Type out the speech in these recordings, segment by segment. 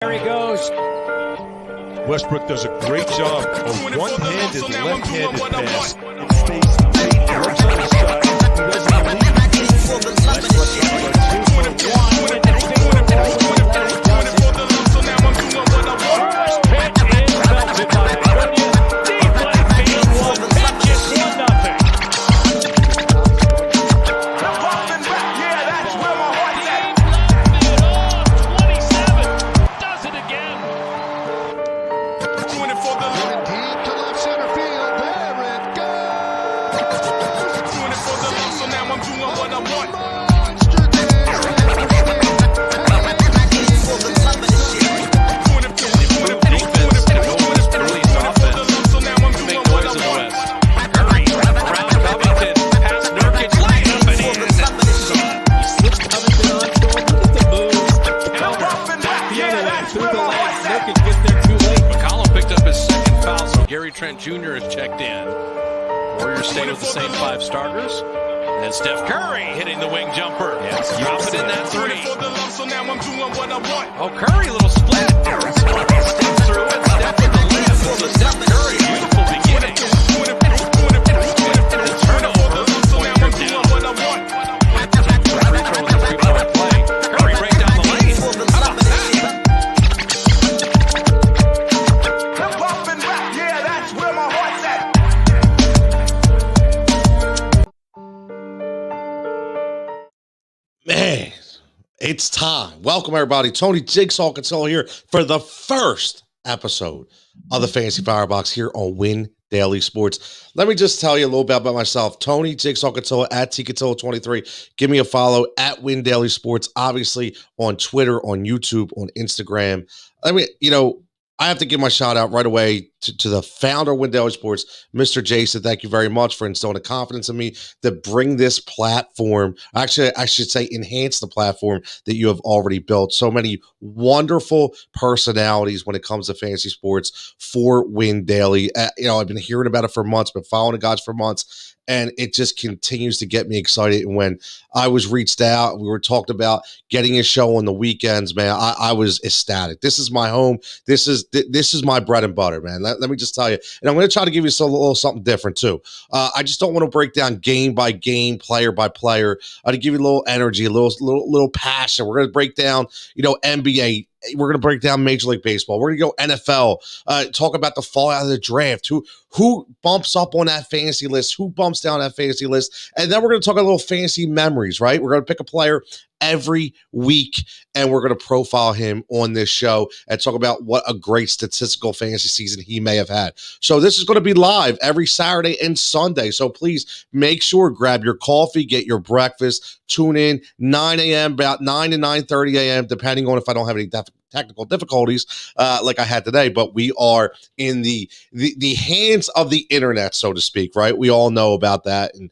There he goes. Westbrook does a great job of one-handed, left-handed pass. Works on his side. He doesn't leave. McConnell picked up his second foul, so Gary Trent Jr. has checked in. Warriors stay with the same five starters. And Steph Curry hitting the wing jumper. Yes, dropping in that three. Oh, Curry, a little split. Steph through it. Steph with the lift. So Steph Curry, beautiful beginning. The turnover. Pointer down. Free throw with a three-point play. Curry right down the lane. How about that? Yeah, that's where my heart's at. Man, it's time. Welcome, everybody. Tony Jigsaw Cutillo here for the first episode of the Fantasy Firebox here on Win Daily Sports. Let me just tell you a little bit about myself. Tony Jigsaw Cutillo at TCutillo23. Give me a follow at Win Daily Sports, obviously on Twitter, on YouTube, on Instagram. I have to give my shout out right away to the founder of Win Daily Sports, Mr. Jason. Thank you very much for instilling the confidence in me to bring this platform. Actually, I should say enhance the platform that you have already built. So many wonderful personalities when it comes to fantasy sports for Win Daily. I've been hearing about it for months, been following the guys for months, and it just continues to get me excited. And when I was reached out, we were talking about getting a show on the weekends, man, I was ecstatic. This is my home. This is my bread and butter, man. Let me just tell you. And I'm going to try to give you a little something different, too. I just don't want to break down game by game, player by player. To give you a little energy, a little passion. We're going to break down, NBA. We're going to break down Major League Baseball. We're going to go NFL, talk about the fallout of the draft, who bumps up on that fantasy list, who bumps down that fantasy list. And then we're going to talk a little fantasy memories, right? We're going to pick a player every week, and we're going to profile him on this show and talk about what a great statistical fantasy season he may have had. So this is going to be live every Saturday and Sunday. So please make sure, grab your coffee, get your breakfast, tune in 9 a.m., about 9 to 9:30 a.m., depending on if I don't have any technical difficulties like I had today. But we are in the hands of the internet, so to speak, right? We all know about that. And,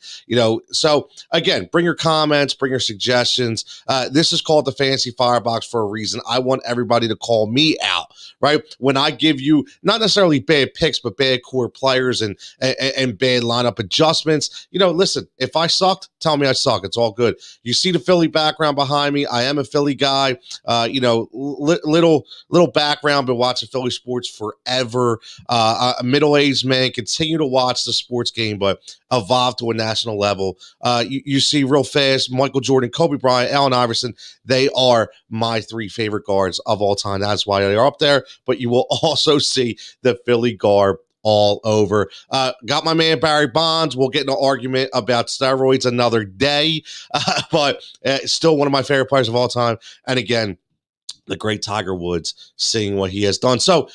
so again, bring your comments, bring your suggestions. This is called the Fantasy Firebox for a reason. I want everybody to call me out, right? When I give you not necessarily bad picks, but bad core players and bad lineup adjustments. Listen, if I sucked, tell me I suck. It's all good. You see the Philly background behind me. I am a Philly guy. Little background, been watching Philly sports forever. A middle-aged man, continue to watch the sports game, but evolve to a national level. You see real fast, Michael Jordan, Kobe Bryant, Allen Iverson. They are my three favorite guards of all time. That's why they are up there. But you will also see the Philly garb all over. Got my man Barry Bonds. We'll get in an argument about steroids another day, but still one of my favorite players of all time. And again, the great Tiger Woods, seeing what he has done. So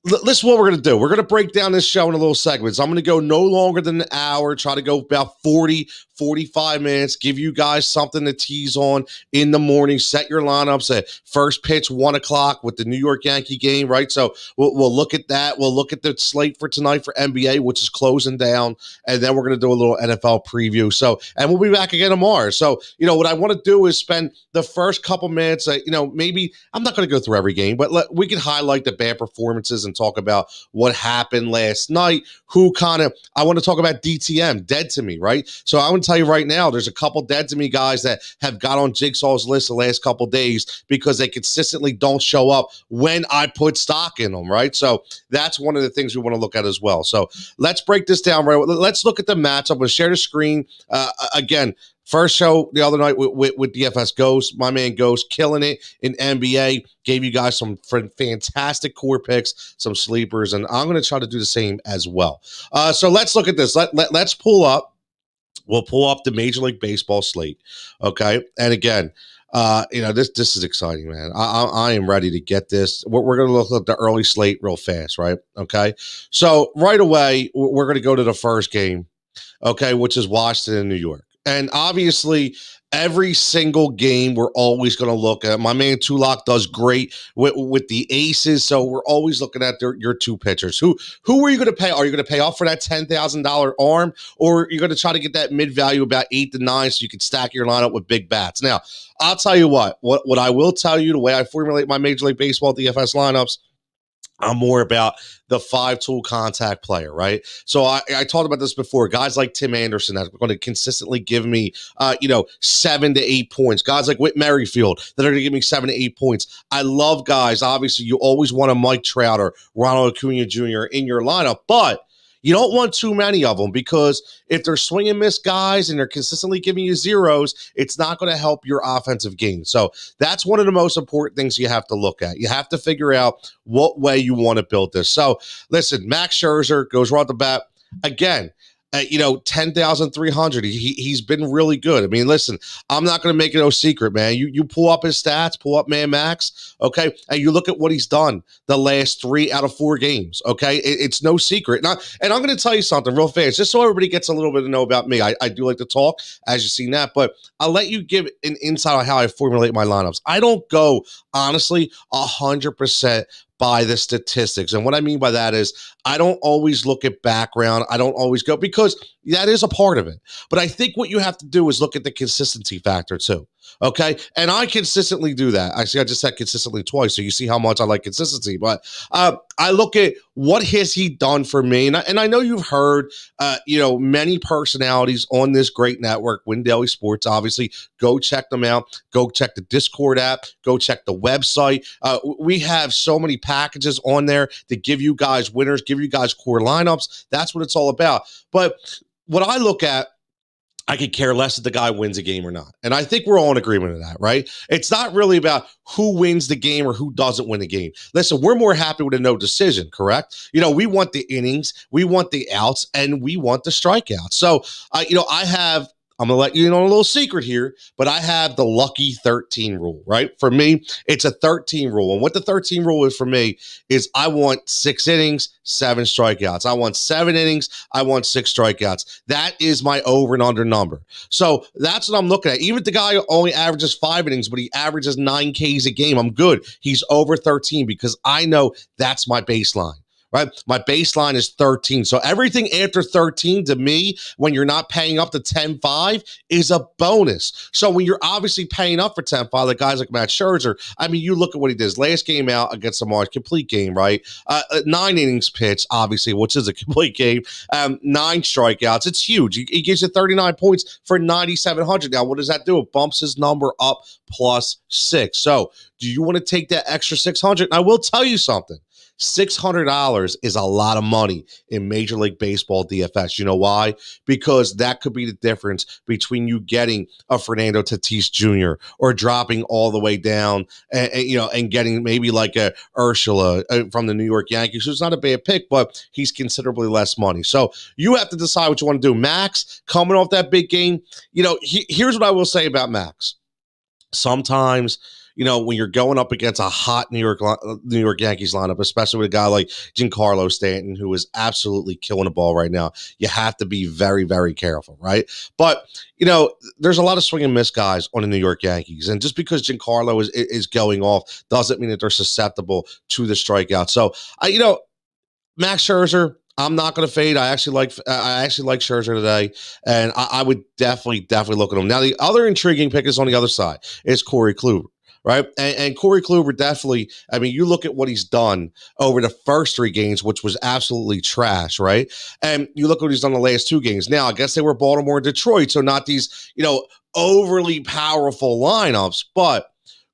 this is what we're going to do. We're going to break down this show in a little segments. I'm going to go no longer than an hour, try to go about 40, 45 minutes, give you guys something to tease on in the morning. Set your lineups at first pitch, 1 o'clock with the New York Yankee game, right? So we'll look at that. We'll look at the slate for tonight for NBA, which is closing down, and then we're going to do a little NFL preview. So, and we'll be back again tomorrow. So, what I want to do is spend the first couple minutes, maybe I'm not going to go through every game, but we can highlight the bad performances and talk about what happened last night. I want to talk about DTM, dead to me, right? So I want to tell you right now, there's a couple dead to me guys that have got on Jigsaw's list the last couple days because they consistently don't show up when I put stock in them, right? So that's one of the things we want to look at as well. So let's break this down, right? Let's look at the matchup. I'm going to share the screen. Again, first show the other night with DFS Ghost. My man Ghost killing it in NBA. Gave you guys some fantastic core picks, some sleepers, and I'm going to try to do the same as well. So let's look at this. Let's pull up. We'll pull up the Major League Baseball slate. Okay. And again, this is exciting, man. I am ready to get this. We're going to look at the early slate real fast, right? Okay. So right away, we're going to go to the first game, okay, which is Washington and New York. And obviously, every single game we're always going to look at. My man Tulak does great with the aces, so we're always looking at your two pitchers. Who are you going to pay? Are you going to pay off for that $10,000 arm, or are you going to try to get that mid value about 8 to 9 so you can stack your lineup with big bats? Now, I'll tell you what I will tell you, the way I formulate my Major League Baseball DFS lineups, I'm more about the 5-tool contact player, right? So I talked about this before. Guys like Tim Anderson that's going to consistently give me, 7 to 8 points. Guys like Whit Merrifield that are going to give me 7 to 8 points. I love guys. Obviously, you always want a Mike Trout or Ronald Acuna Jr. in your lineup, but you don't want too many of them because if they're swing and miss guys and they're consistently giving you zeros, it's not going to help your offensive game. So that's one of the most important things you have to look at. You have to figure out what way you want to build this. So listen, Max Scherzer goes right off the bat. Again, 10,300. He's been really good. I mean, listen, I'm not going to make it no secret, man. You pull up his stats, pull up man Max, okay, and you look at what he's done the last 3 out of 4 games, okay? It's no secret. And I'm going to tell you something real fast, just so everybody gets a little bit to know about me. I do like to talk, as you've seen that, but I'll let you give an insight on how I formulate my lineups. I don't go, honestly, 100% by the statistics. And what I mean by that is I don't always look at background. I don't always go, because that is a part of it. But I think what you have to do is look at the consistency factor too. Okay. And I consistently do that. I just said consistently twice. So you see how much I like consistency, but I look at what has he done for me. And I know you've heard, many personalities on this great network, Win Daily Sports, obviously. Go check them out. Go check the Discord app. Go check the website. We have so many packages on there to give you guys winners, give you guys core lineups. That's what it's all about. But what I look at, I could care less if the guy wins a game or not. And I think we're all in agreement of that, right? It's not really about who wins the game or who doesn't win the game. Listen, we're more happy with a no decision, correct? We want the innings, we want the outs, and we want the strikeouts. So, I'm going to let you know a little secret here, but I have the lucky 13 rule, right? For me, it's a 13 rule. And what the 13 rule is for me is I want 6 innings, 7 strikeouts. I want 7 innings. I want 6 strikeouts. That is my over and under number. So that's what I'm looking at. Even if the guy only averages 5 innings, but he averages 9 Ks a game, I'm good. He's over 13 because I know that's my baseline. Right? My baseline is 13. So everything after 13 to me, when you're not paying up to 10.5, is a bonus. So when you're obviously paying up for 10.5, like guys like Matt Scherzer, I mean, you look at what he did. His last game out against the Marlins, complete game, right? 9 innings pitched, obviously, which is a complete game. 9 strikeouts. It's huge. He gives you 39 points for 9,700. Now, what does that do? It bumps his number up +6. So do you want to take that extra 600? And I will tell you something. $600 is a lot of money in Major League Baseball DFS. You know why? Because that could be the difference between you getting a Fernando Tatis Jr. or dropping all the way down and getting maybe like a Ursula from the New York Yankees, who's not a bad pick, but he's considerably less money. So you have to decide what you want to do. Max, coming off that big game, here's what I will say about Max. Sometimes, when you're going up against a hot New York Yankees lineup, especially with a guy like Giancarlo Stanton, who is absolutely killing the ball right now, you have to be very, very careful, right? But, there's a lot of swing and miss guys on the New York Yankees. And just because Giancarlo is going off doesn't mean that they're susceptible to the strikeout. So, Max Scherzer, I'm not going to fade. I actually like Scherzer today, and I would definitely look at him. Now, the other intriguing pick is on the other side. It's Corey Kluber. right? And Corey Kluber definitely, I mean, you look at what he's done over the first 3 games, which was absolutely trash, right? And you look at what he's done the last 2 games. Now, I guess they were Baltimore and Detroit, so not these, overly powerful lineups, but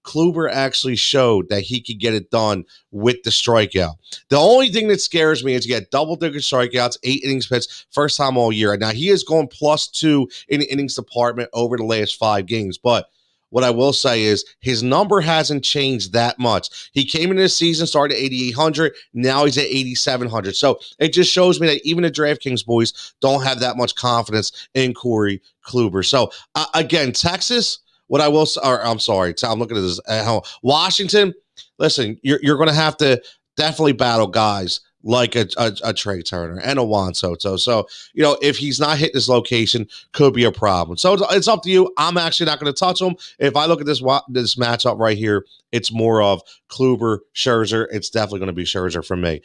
Kluber actually showed that he could get it done with the strikeout. The only thing that scares me is you get double-digit strikeouts, 8 innings pitched, first time all year. Now, he has gone +2 in the innings department over the last 5 games, but what I will say is his number hasn't changed that much. He came into the season, started at 8,800. Now he's at 8,700. So it just shows me that even the DraftKings boys don't have that much confidence in Corey Kluber. So, again, Texas, what I will say, I'm sorry, I'm looking at this at home. Washington, listen, you're going to have to definitely battle guys like a Trey Turner and a Juan Soto. So, if he's not hitting his location, could be a problem. So it's up to you. I'm actually not going to touch him. If I look at this matchup right here, it's more of Kluber, Scherzer. It's definitely going to be Scherzer for me.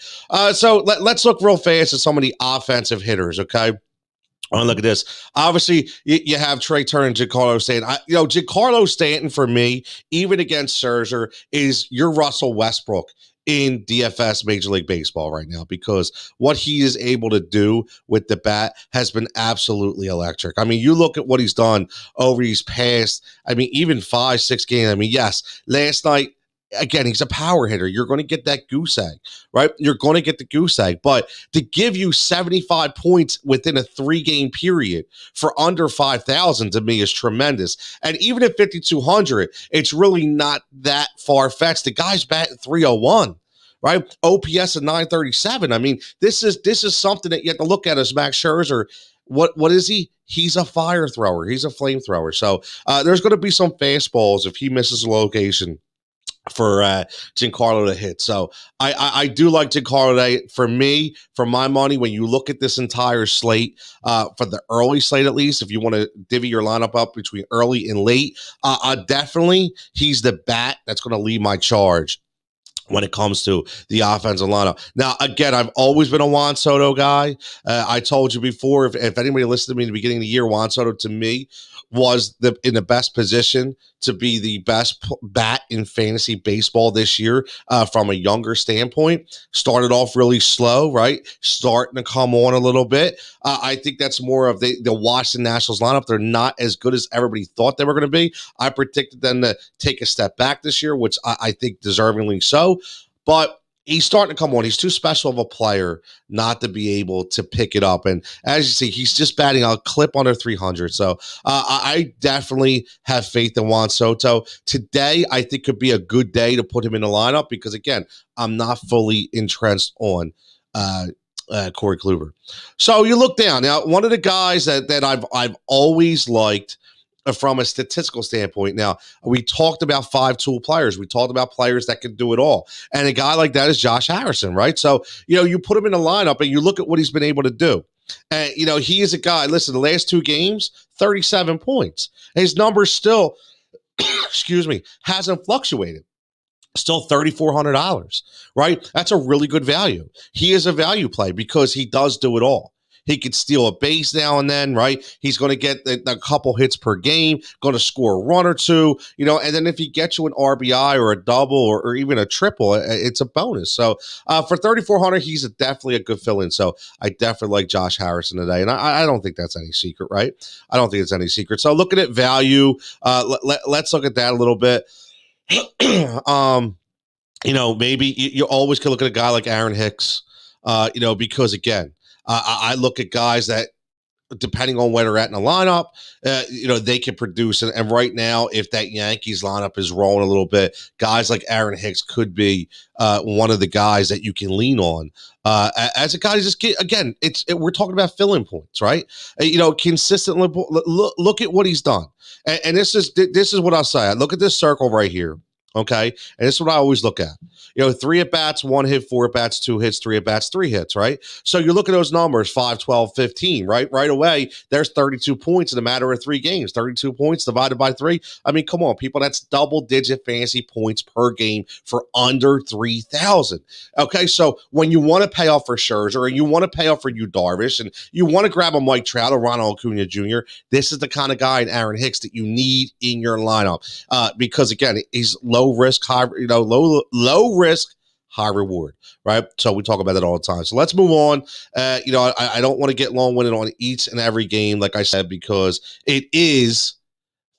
So let's look real fast at some of the offensive hitters, okay? Look at this. Obviously, you have Trey Turner and Giancarlo Stanton. Giancarlo Stanton, for me, even against Scherzer, is your Russell Westbrook in DFS Major League Baseball right now, because what he is able to do with the bat has been absolutely electric. I mean, you look at what he's done over these past, even 5-6 games. Yes, last night, again, he's a power hitter. You're going to get that goose egg, right? You're going to get the goose egg. But to give you 75 points within a 3-game period for under 5,000 to me is tremendous. And even at 5,200, it's really not that far-fetched. The guy's batting 301. Right? OPS at 937. This is something that you have to look at as Max Scherzer. What is he? He's a fire thrower. He's a flamethrower. So there's going to be some fastballs if he misses a location for Giancarlo to hit. So I do like Giancarlo. For me, for my money, when you look at this entire slate, for the early slate at least, if you want to divvy your lineup up between early and late, definitely he's the bat that's going to lead my charge when it comes to the offensive lineup. Now, again, I've always been a Juan Soto guy. I told you before, if anybody listened to me in the beginning of the year, Juan Soto to me was in the best position to be the best bat in fantasy baseball this year from a younger standpoint. Started off really slow, right? Starting to come on a little bit. I think that's more of the Washington Nationals lineup. They're not as good as everybody thought they were going to be. I predicted them to take a step back this year, which I think deservingly so. But he's starting to come on. He's too special of a player not to be able to pick it up. And as you see, he's just batting a clip under 300. So I definitely have faith in Juan Soto. Today, I think could be a good day to put him in the lineup because, again, I'm not fully entrenched on Corey Kluber. So you look down. Now, one of the guys that I've always liked from a statistical standpoint. Now, we talked about 5-tool players. We talked about players that can do it all. And a guy like that is Josh Harrison, right? So, you put him in the lineup and you look at what he's been able to do. And, he is a guy, listen, the last 2 games, 37 points. His numbers still, hasn't fluctuated. Still $3,400, right? That's a really good value. He is a value play because he does do it all. He could steal a base now and then, right? He's going to get a couple hits per game, going to score a run or two, and then if he gets you an RBI or a double or even a triple, it's a bonus. So for 3,400, he's definitely a good fill-in. So I definitely like Josh Harrison today. And I don't think that's any secret, right? I don't think it's any secret. So looking at value, let's look at that a little bit. Maybe you always can look at a guy like Aaron Hicks, because again, I look at guys that, depending on where they're at in the lineup, they can produce. And right now, if that Yankees lineup is rolling a little bit, guys like Aaron Hicks could be one of the guys that you can lean on. As a guy who just again, we're talking about fill-in points, right? Consistently look at what he's done. And this is what I'll say. I look at this circle right here. Okay. And this is what I always look at. 3 at bats, 1 hit, 4 at bats, 2 hits, 3 at bats, 3 hits, right? So you look at those numbers 5, 12, 15, right? Right away, there's 32 points in a matter of 3 games. 32 points divided by 3. I mean, come on, people. That's double-digit fantasy points per game for under 3,000. Okay. So when you want to pay off for Scherzer and you want to pay off for Yu Darvish and you want to grab a Mike Trout or Ronald Acuna Jr., this is the kind of guy in Aaron Hicks that you need in your lineup because, again, he's low risk, low risk, high reward, right? So we talk about that all the time. So let's move on. I don't want to get long-winded on each and every game, like I said, because it is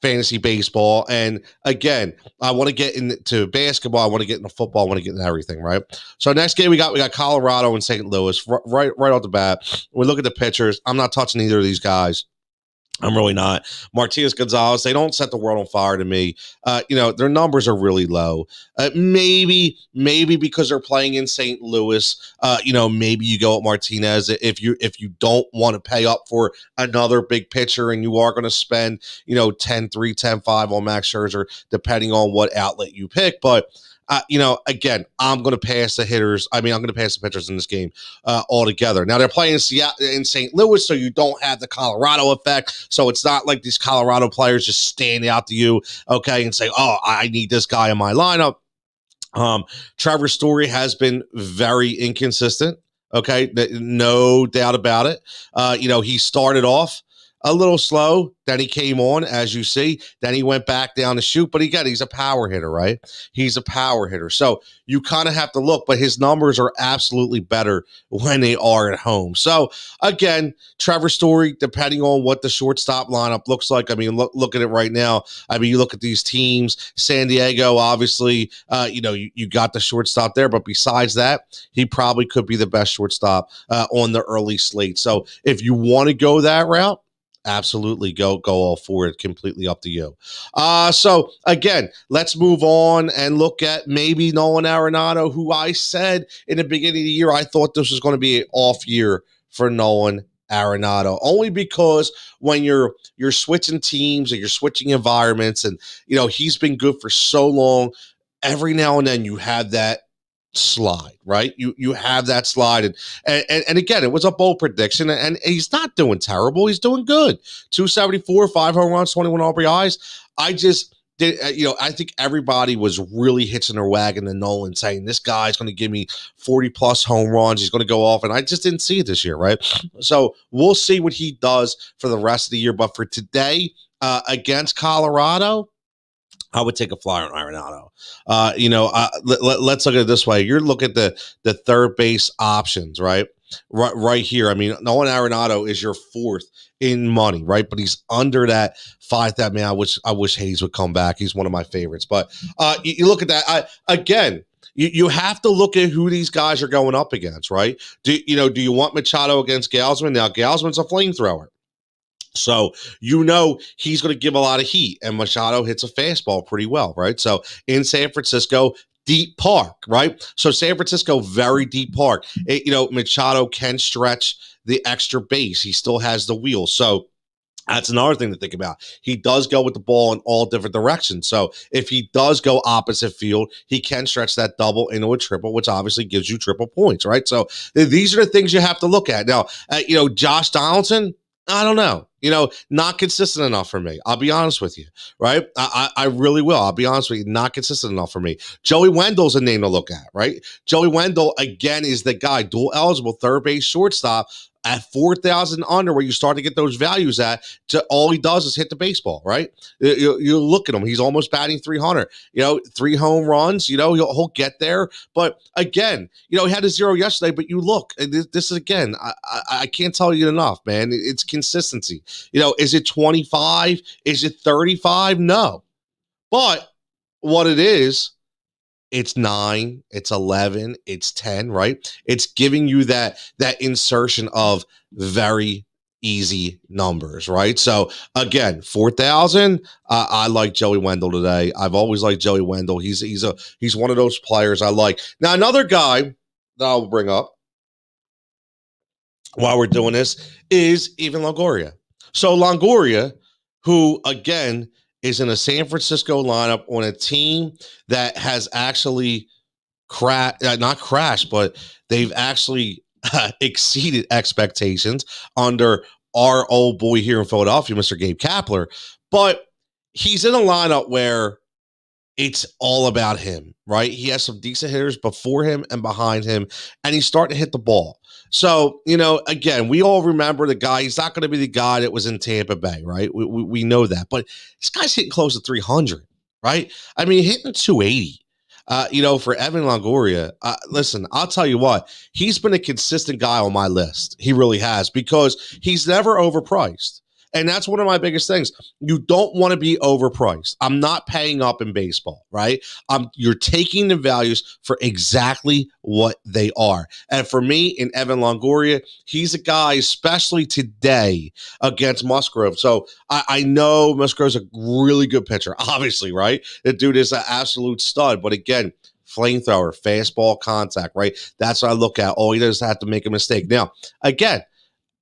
fantasy baseball. And again, I want to get into basketball. I want to get into football. I want to get into everything, right? So next game we got Colorado and St. Louis right off the bat. We look at the pitchers. I'm not touching either of these guys. I'm really not. Martinez, Gonzalez, they don't set the world on fire to me. Their numbers are really low. Maybe because they're playing in St. Louis, maybe you go with Martinez if you don't want to pay up for another big pitcher and you are going to spend, 10-3, 10-5 on Max Scherzer, depending on what outlet you pick. But again, I'm going to pass the hitters. I'm going to pass the pitchers in this game altogether. Now, they're playing in St. Louis, so you don't have the Colorado effect. So it's not like these Colorado players just stand out to you, okay, and say, oh, I need this guy in my lineup. Trevor Story has been very inconsistent, okay, no doubt about it. He started off a little slow. Then he came on, as you see. Then he went back down to shoot. But again, he's a power hitter, right? He's a power hitter. So you kind of have to look, but his numbers are absolutely better when they are at home. So again, Trevor Story, depending on what the shortstop lineup looks like. I mean, look at it right now. I mean, you look at these teams. San Diego, obviously, you got the shortstop there. But besides that, he probably could be the best shortstop on the early slate. So if you want to go that route, absolutely go all for it. Completely up to you. So again, let's move on and look at maybe Nolan Arenado, who I said in the beginning of the year I thought this was going to be an off year for Nolan Arenado, only because when you're switching teams and you're switching environments, and he's been good for so long, every now and then you have that slide, right? You have that slide, and again, it was a bold prediction, and he's not doing terrible. He's doing good. 274, 5 home runs, 21 RBIs. I just did, I think everybody was really hitching their wagon to Nolan, saying this guy's going to give me 40 plus home runs. He's going to go off, and I just didn't see it this year, right? So we'll see what he does for the rest of the year. But for today, against Colorado, I would take a flyer on Arenado. Let's look at it this way. You're looking at the third base options, right? Right here. I mean, Nolan Arenado is your fourth in money, right? But he's under that 5,000. Man, I wish Hayes would come back. He's one of my favorites. But you look at that again. You have to look at who these guys are going up against, right? Do you want Machado against Gausman? Now, Gausman's a flamethrower. So he's going to give a lot of heat, and Machado hits a fastball pretty well, right? So in San Francisco, deep park, right? So San Francisco, very deep park. Machado can stretch the extra base. He still has the wheel. So that's another thing to think about. He does go with the ball in all different directions. So if he does go opposite field, he can stretch that double into a triple, which obviously gives you triple points, right? So these are the things you have to look at. Now, Josh Donaldson, I don't know. Not consistent enough for me. I'll be honest with you, right? I really will. I'll be honest with you. Not consistent enough for me. Joey Wendell's a name to look at, right? Joey Wendell, again, is the guy, dual eligible, third base shortstop at 4,000 under, where you start to get those values at. All he does is hit the baseball, right? You look at him. He's almost batting 300. 3 home runs. He'll get there. But again, he had a 0 yesterday. But you look, and this is, again, I can't tell you enough, man. It's consistency. Is it 25? Is it 35? No. But what it is, it's 9, it's 11, it's 10, right? It's giving you that insertion of very easy numbers, right? So again, 4,000. I like Joey Wendell today. I've always liked Joey Wendell. He's one of those players I like. Now, another guy that I'll bring up while we're doing this is Evan Longoria. So Longoria, who again is in a San Francisco lineup on a team that has actually not crashed, but they've actually exceeded expectations under our old boy here in Philadelphia, Mr. Gabe Kapler. But he's in a lineup where it's all about him, right? He has some decent hitters before him and behind him, and he's starting to hit the ball. So, again, we all remember the guy. He's not going to be the guy that was in Tampa Bay, right? We know that. But this guy's hitting close to 300, right? I mean, hitting 280. For Evan Longoria, listen, I'll tell you what, he's been a consistent guy on my list. He really has, because he's never overpriced. And that's one of my biggest things. You don't want to be overpriced. I'm not paying up in baseball, right? You're taking the values for exactly what they are. And for me, in Evan Longoria, he's a guy, especially today against Musgrove. So I know Musgrove's a really good pitcher, obviously, right? The dude is an absolute stud. But again, flamethrower, fastball contact, right? That's what I look at. All he does is have to make a mistake. Now, again,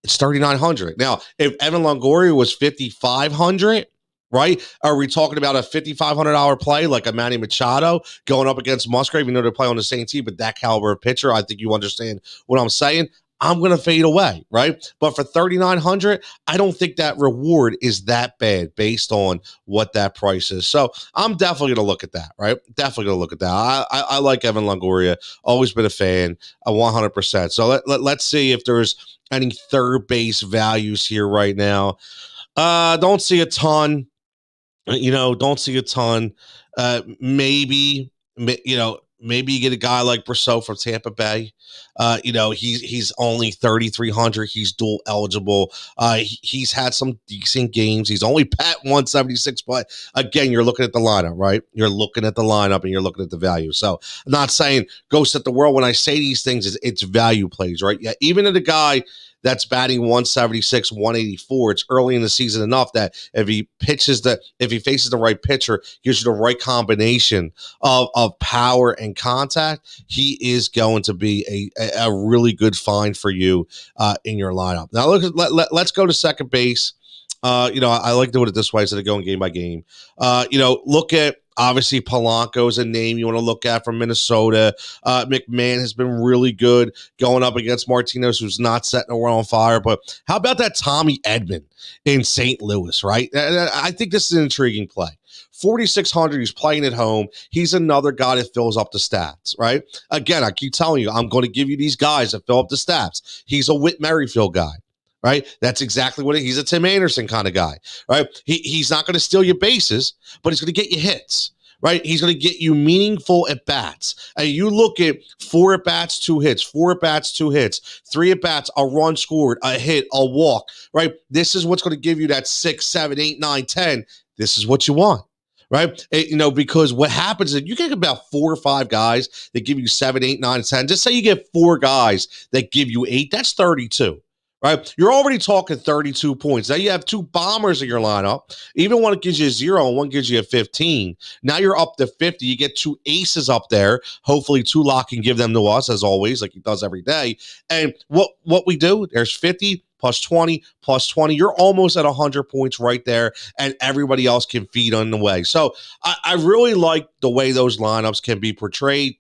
it's 3,900. Now, if Evan Longoria was 5,500, right? Are we talking about a $5,500 play like a Manny Machado going up against Musgrave? You know, they play on the same team, but that caliber of pitcher, I think you understand what I'm saying. I'm going to fade away, right? But for 3,900, I don't think that reward is that bad based on what that price is. So I'm definitely going to look at that, right? Definitely going to look at that. I like Evan Longoria. Always been a fan, 100%. So let's see if there's any third base values here right now. Don't see a ton. Don't see a ton. Maybe you get a guy like Brosseau from Tampa Bay. He's only 3,300. He's dual eligible. He's had some decent games. He's only pat 176, but again, you're looking at the lineup, right? You're looking at the lineup and you're looking at the value. So I'm not saying go set the world. When I say these things, it's value plays, right? Yeah, even in a guy that's batting 176, 184. It's early in the season enough that if he faces the right pitcher, gives you the right combination of power and contact, he is going to be a really good find for you in your lineup. Now, let's go to second base. I like doing it this way instead of going game by game. Look at, obviously, Polanco is a name you want to look at from Minnesota. McMahon has been really good going up against Martinez, who's not setting the world on fire. But how about that Tommy Edman in St. Louis, right? I think this is an intriguing play. 4,600, he's playing at home. He's another guy that fills up the stats, right? Again, I keep telling you, I'm going to give you these guys that fill up the stats. He's a Whit Merrifield guy. Right? That's exactly what he's a Tim Anderson kind of guy, right? He's not going to steal your bases, but he's going to get you hits, right? He's going to get you meaningful at-bats. And you look at 4 at-bats, 2 hits, 4 at-bats, 2 hits, 3 at-bats, a run scored, a hit, a walk, right? This is what's going to give you that 6, 7, 8, 9, 10. This is what you want. Right? Because what happens is you get about 4 or 5 guys that give you 7, 8, 9, 10. Just say you get 4 guys that give you 8. That's 32. Right? You're already talking 32 points. Now you have 2 bombers in your lineup. Even one gives you a 0 and one gives you a 15. Now you're up to 50. You get 2 aces up there. Hopefully Tulak can give them to us, as always, like he does every day. And what we do, there's 50 plus 20 plus 20. You're almost at 100 points right there, and everybody else can feed on the way. So I really like the way those lineups can be portrayed.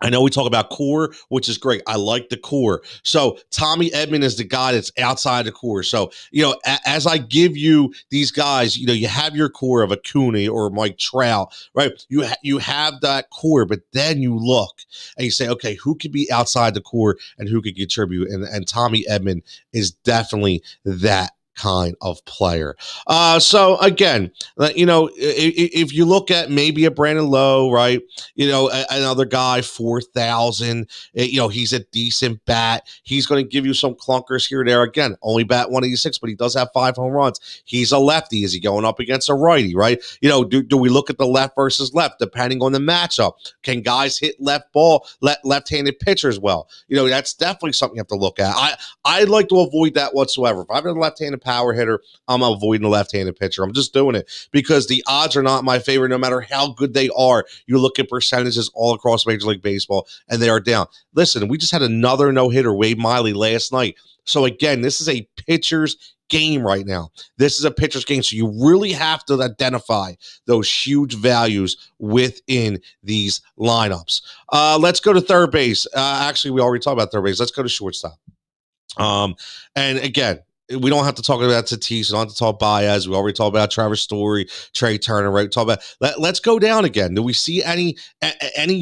I know we talk about core, which is great. I like the core. So Tommy Edman is the guy that's outside the core. So, as I give you these guys, you have your core of Acuna or Mike Trout, right? You have that core, but then you look and you say, okay, who could be outside the core and who could contribute? And Tommy Edman is definitely that kind of player. So again, if you look at maybe a Brandon Lowe, right? Another guy, 4,000, he's a decent bat. He's going to give you some clunkers here or there. Again, only bat 186, but he does have 5 home runs. He's a lefty. Is he going up against a righty, right? Do we look at the left versus left, depending on the matchup? Can guys hit left-handed pitchers well? That's definitely something you have to look at. I like to avoid that whatsoever. If I have a left-handed power hitter, I'm avoiding the left-handed pitcher. I'm just doing it because the odds are not my favorite no matter how good they are. You look at percentages all across Major League Baseball, and they are down. Listen, we just had another no-hitter, Wade Miley, last night. So, again, this is a pitcher's game right now. This is a pitcher's game, so you really have to identify those huge values within these lineups. Let's go to third base. Actually, we already talked about third base. Let's go to shortstop. And again, we don't have to talk about Tatis. We don't have to talk Baez. We already talked about Travis Story, Trey Turner, right? Talk about. Let's go down again. Do we see any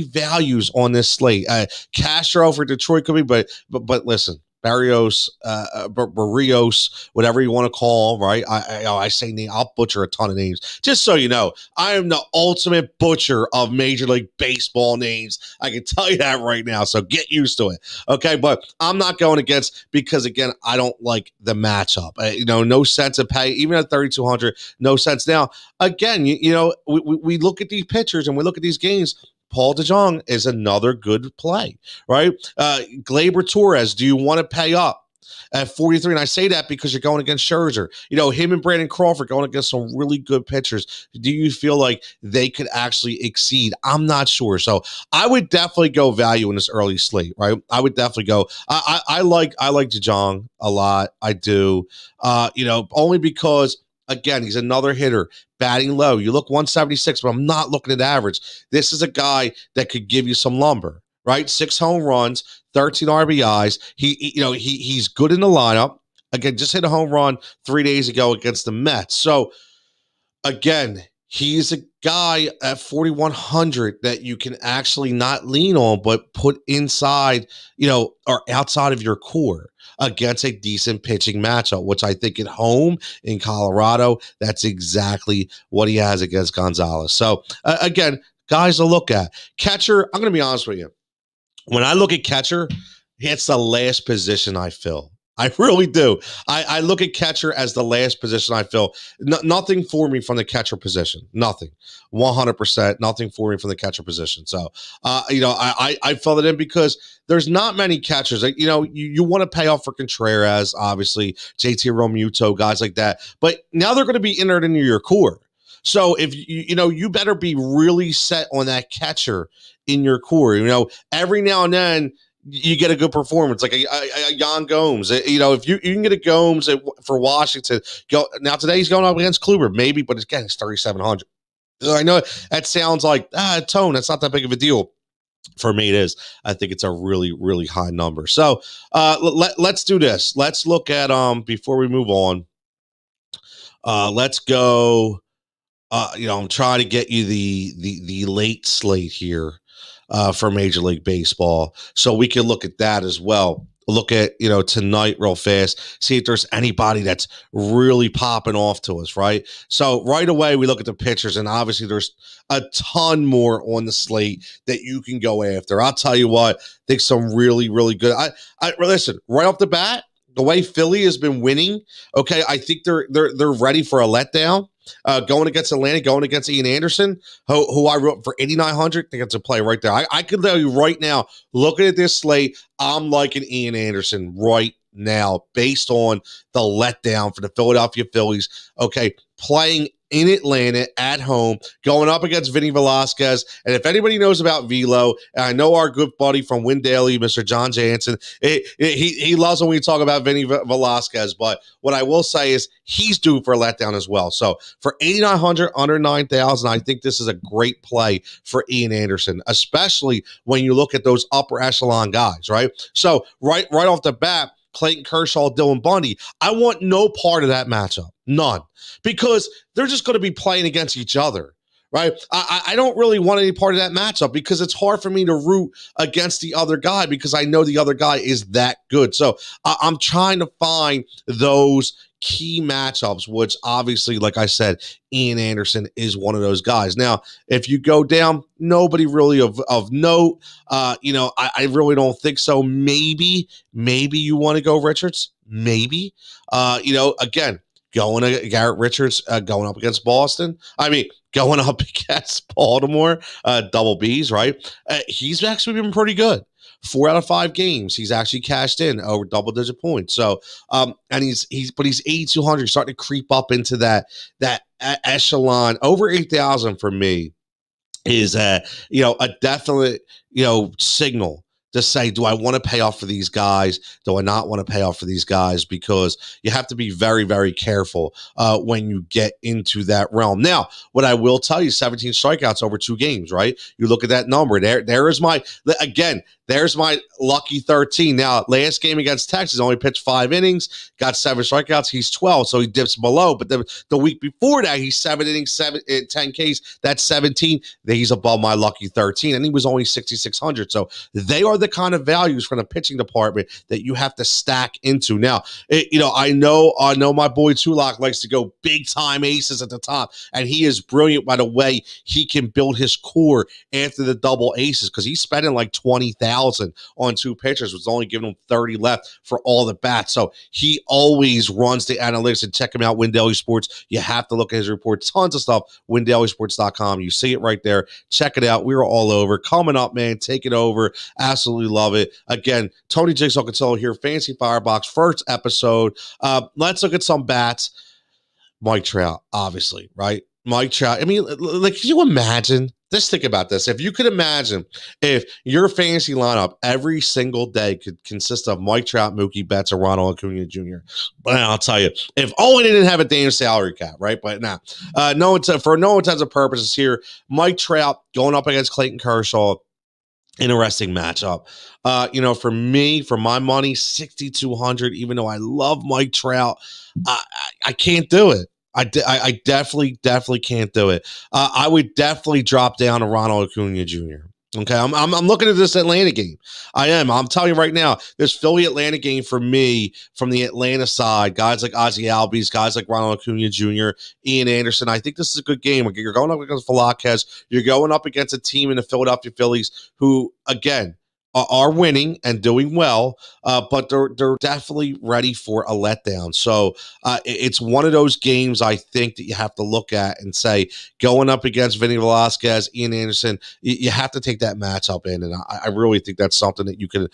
values on this slate? Castro for Detroit could be, but listen. Barrios, Barrios, whatever you want to call him, right? I say name, I'll butcher a ton of names. Just so you know, I am the ultimate butcher of Major League Baseball names. I can tell you that right now, so get used to it, okay? But I'm not going against because, again, I don't like the matchup. No sense of pay, even at 3,200, no sense. Now, again, we look at these pitchers and we look at these games. Paul DeJong is another good play, right? Gleyber Torres, do you want to pay up at 43? And I say that because you're going against Scherzer. Him and Brandon Crawford going against some really good pitchers. Do you feel like they could actually exceed? I'm not sure. So I would definitely go value in this early slate, right? I would definitely go. I like DeJong a lot. I do. Only because, again, he's another hitter, batting low. You look 176, but I'm not looking at average. This is a guy that could give you some lumber, right? 6 home runs, 13 RBIs. He's good in the lineup. Again, just hit a home run 3 days ago against the Mets. So, again, he's a guy at 4,100 that you can actually not lean on, but put inside, or outside of your core against a decent pitching matchup, which I think at home in Colorado, that's exactly what he has against Gonzalez. So, again, guys to look at. Catcher, I'm going to be honest with you. When I look at catcher, it's the last position I fill. I really do. I look at catcher as the last position I fill. Nothing for me from the catcher position. Nothing. 100%. Nothing for me from the catcher position. So, I fill it in because there's not many catchers. You want to pay off for Contreras, obviously, JT Realmuto, guys like that. But now they're going to be entered into your core. So if you better be really set on that catcher in your core. Every now and then, you get a good performance, like a Yan Gomes. If you can get a Gomes for Washington, now today he's going up against Kluber, maybe, but again, it's 3,700. I know that sounds like Tone. That's not that big of a deal. For me, it is. I think it's a really, really high number. So let's do this. Let's look at before we move on. Let's go. I'm trying to get you the late slate here. For Major League Baseball. So we can look at that as well. Look at, tonight real fast, see if there's anybody that's really popping off to us, right? So right away, we look at the pitchers, and obviously there's a ton more on the slate that you can go after. I'll tell you what, I think some really, really good. I listen, right off the bat, the way Philly has been winning, okay, I think they're ready for a letdown. Going against Atlanta, going against Ian Anderson, who I wrote for 8,900. I think it's a play right there. I can tell you right now, looking at this slate, I'm liking Ian Anderson right now based on the letdown for the Philadelphia Phillies. Okay, playing in Atlanta at home, going up against Vinny Velasquez. And if anybody knows about Velo, and I know our good buddy from Win Daily, Mr. John Jansen, he loves when we talk about Vinny Velasquez. But what I will say is he's due for a letdown as well. So for 8,900, under 9,000, I think this is a great play for Ian Anderson, especially when you look at those upper echelon guys, right? So right off the bat, Clayton Kershaw, Dylan Bundy, I want no part of that matchup. None. Because they're just going to be playing against each other, right? I don't really want any part of that matchup because it's hard for me to root against the other guy because I know the other guy is that good. So I'm trying to find those key matchups, which obviously, like I said, Ian Anderson is one of those guys. Now, if you go down, nobody really of note. I really don't think so. Maybe you want to go Richards. Maybe. Again, going to Garrett Richards, going up against Boston. Going up against Baltimore, double Bs, right? He's actually been pretty good. 4 out of 5 games, he's actually cashed in over double-digit points. So, and he's 8,200, starting to creep up into that echelon. Over 8,000 for me is a definite signal to say, do I want to pay off for these guys? Do I not want to pay off for these guys? Because you have to be very, very careful when you get into that realm. Now, what I will tell you, 17 strikeouts over 2 games, right? You look at that number. There's my lucky 13. Now, last game against Texas, only pitched 5 innings, got 7 strikeouts. He's 12, so he dips below. But the week before that, he's 7 innings, 10 Ks. That's 17. He's above my lucky 13, and he was only 6,600. So they are the kind of values from the pitching department that you have to stack into. Now, I know my boy Tulak likes to go big time aces at the top, and he is brilliant by the way he can build his core after the double aces, because he's spending like 20,000 on 2 pitchers, was only giving him 30 left for all the bats. So he always runs the analytics, and check him out, Win Daily Sports. You have to look at his report. Tons of stuff, windailysports.com. You see it right there. Check it out. We're all over. Coming up, man, take it over. Absolutely love it. Again, Tony Jigsaw Cutillo here, Fantasy Firebox, first episode. Let's look at some bats. Mike Trout, obviously, right? Mike Trout. I mean, like, can you imagine? Just think about this. If you could imagine if your fantasy lineup every single day could consist of Mike Trout, Mookie Betts, or Ronald Acuna Jr. But I'll tell you, if only they didn't have a damn salary cap, right? But now, for no intents and purposes here, Mike Trout going up against Clayton Kershaw. Interesting matchup. For me, for my money, 6,200. Even though I love Mike Trout, I can't do it. I definitely can't do it. I would definitely drop down to Ronald Acuna Jr. Okay, I'm looking at this Atlanta game. I am. I'm telling you right now, this Philly Atlanta game for me, from the Atlanta side, guys like Ozzie Albies, guys like Ronald Acuna Jr., Ian Anderson. I think this is a good game. You're going up against Velazquez. You're going up against a team in the Philadelphia Phillies who, again, are winning and doing well, but they're definitely ready for a letdown. So it's one of those games I think that you have to look at and say, going up against Vinny Velasquez, Ian Anderson, you have to take that matchup in, and I really think that's something that you can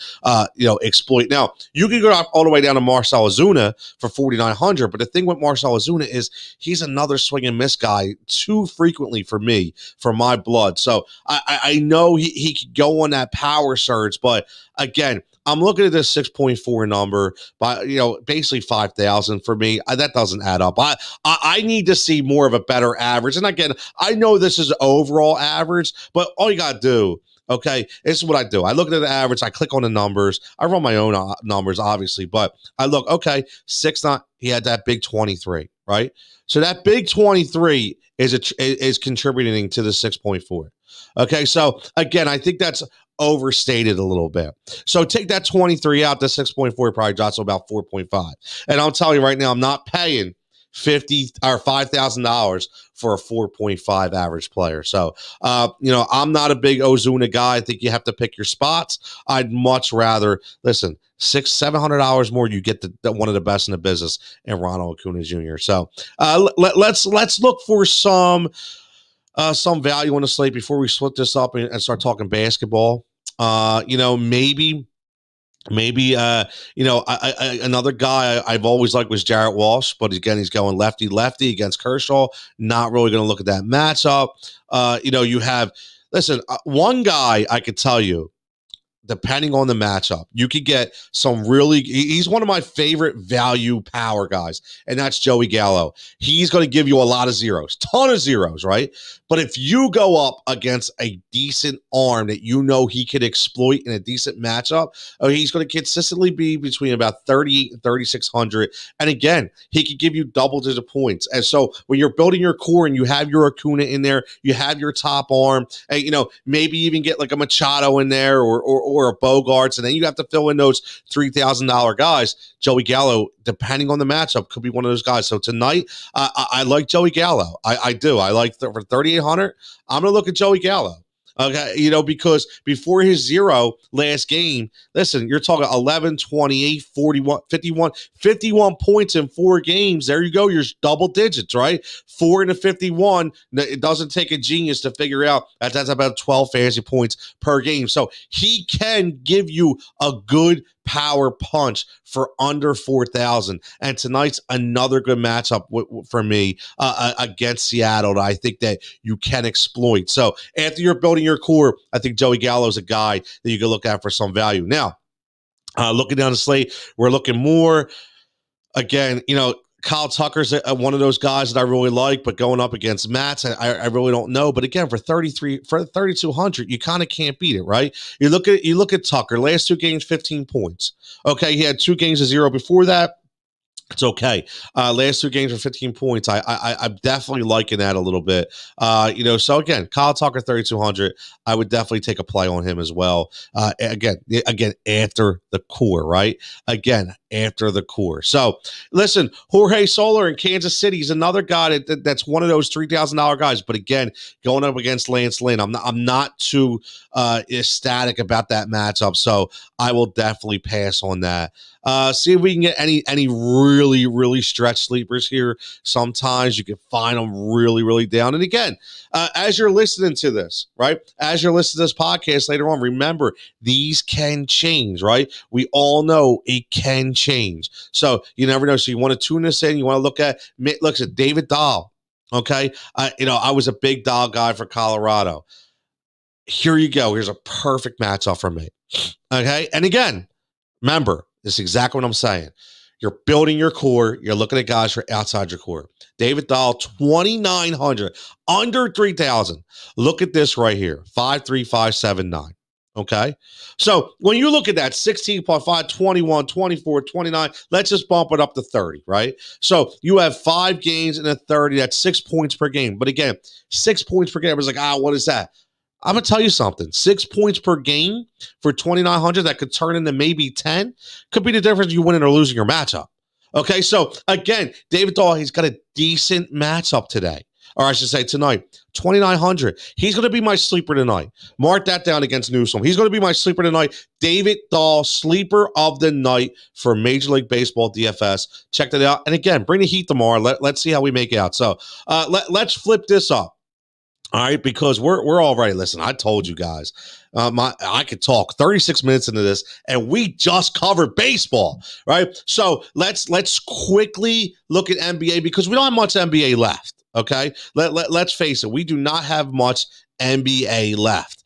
exploit. Now, you can go all the way down to Marcell Ozuna for 4,900, but the thing with Marcell Ozuna is he's another swing and miss guy too frequently for me, for my blood. So I know he could go on that power surge. But again, I'm looking at this 6.4 number by, basically 5,000 for me. That doesn't add up. I need to see more of a better average. And again, I know this is overall average, but all you got to do, okay, this is what I do. I look at the average. I click on the numbers. I run my own numbers, obviously, but I look, okay, 6.9, he had that big 23, right? So that big 23 is contributing to the 6.4. Okay, so again, I think that's overstated a little bit. So take that 23 out, the 6.4 probably drops to about 4.5. And I'll tell you right now, I'm not paying $5,000 for a 4.5 average player. So, I'm not a big Ozuna guy. I think you have to pick your spots. I'd much rather, listen, $600-$700 more, you get one of the best in the business in Ronald Acuna Jr. So let's look for some value on the slate before we split this up and start talking basketball. Maybe another guy I've always liked was Jarrett Walsh, but again, he's going lefty against Kershaw. Not really going to look at that matchup. One guy I could tell you, depending on the matchup, you could get he's one of my favorite value power guys, and that's Joey Gallo. He's going to give you a lot of zeros, ton of zeros, right? But if you go up against a decent arm that he could exploit in a decent matchup, he's going to consistently be between about 38 and 3,600. And again, he could give you double-digit points. And so when you're building your core and you have your Acuna in there, you have your top arm, and maybe even get like a Machado in there or a Bogarts, and then you have to fill in those $3,000 guys. Joey Gallo, depending on the matchup, could be one of those guys. So tonight, I like Joey Gallo. I do. I like for 3,800. I'm going to look at Joey Gallo. Okay, because before his 0 last game, listen, you're talking 11, 28, 41, 51 points in 4 games. There you go. You're double digits, right? 4 into 51. It doesn't take a genius to figure out that's about 12 fantasy points per game. So he can give you a good power punch for under 4,000. And tonight's another good matchup for me against Seattle that I think that you can exploit. So after you're building your core, I think Joey Gallo's a guy that you can look at for some value. Now, looking down the slate, we're looking more, again, Kyle Tucker's one of those guys that I really like, but going up against Matz, I really don't know. But again, for 3,200, you kind of can't beat it, right? You look at Tucker, last 2 games, 15 points. Okay, he had 2 games of 0 before that. It's okay. Last 2 games for 15 points. I'm definitely liking that a little bit. So again, Kyle Tucker, 3,200. I would definitely take a play on him as well. Again, after the core, right? Again, after the core. So listen, Jorge Soler in Kansas City is another guy that's one of those $3,000 guys. But again, going up against Lance Lynn, I'm not too ecstatic about that matchup. So I will definitely pass on that. See if we can get any really, really stretch sleepers here. Sometimes you can find them really, really down. And again, as you're listening to this, right? As you're listening to this podcast later on, remember, these can change, right? We all know it can change. So you never know. So you want to tune this in. You want to look at David Dahl. Okay. I was a big Dahl guy for Colorado. Here you go. Here's a perfect matchup for me. Okay. And again, remember, this is exactly what I'm saying. You're building your core. You're looking at guys for outside your core. David Dahl, 2,900, under 3,000. Look at this right here, 5.3579. Okay? So when you look at that, 16.5, 21, 24, 29, let's just bump it up to 30, right? So you have 5 games in a 30. That's 6 points per game. But again, 6 points per game. I was like, what is that? I'm going to tell you something. 6 points per game for 2,900 that could turn into maybe 10 could be the difference you winning or losing your matchup. Okay, so again, David Dahl, he's got a decent matchup today. Or I should say tonight, 2,900. He's going to be my sleeper tonight. Mark that down against Newsom. He's going to be my sleeper tonight. David Dahl, sleeper of the night for Major League Baseball DFS. Check that out. And again, bring the heat tomorrow. Let's see how we make out. So let's flip this up. All right, because we're already, listen, I told you guys, I could talk 36 minutes into this, and we just covered baseball, right? So let's quickly look at NBA because we don't have much NBA left, okay? Let's face it, we do not have much NBA left.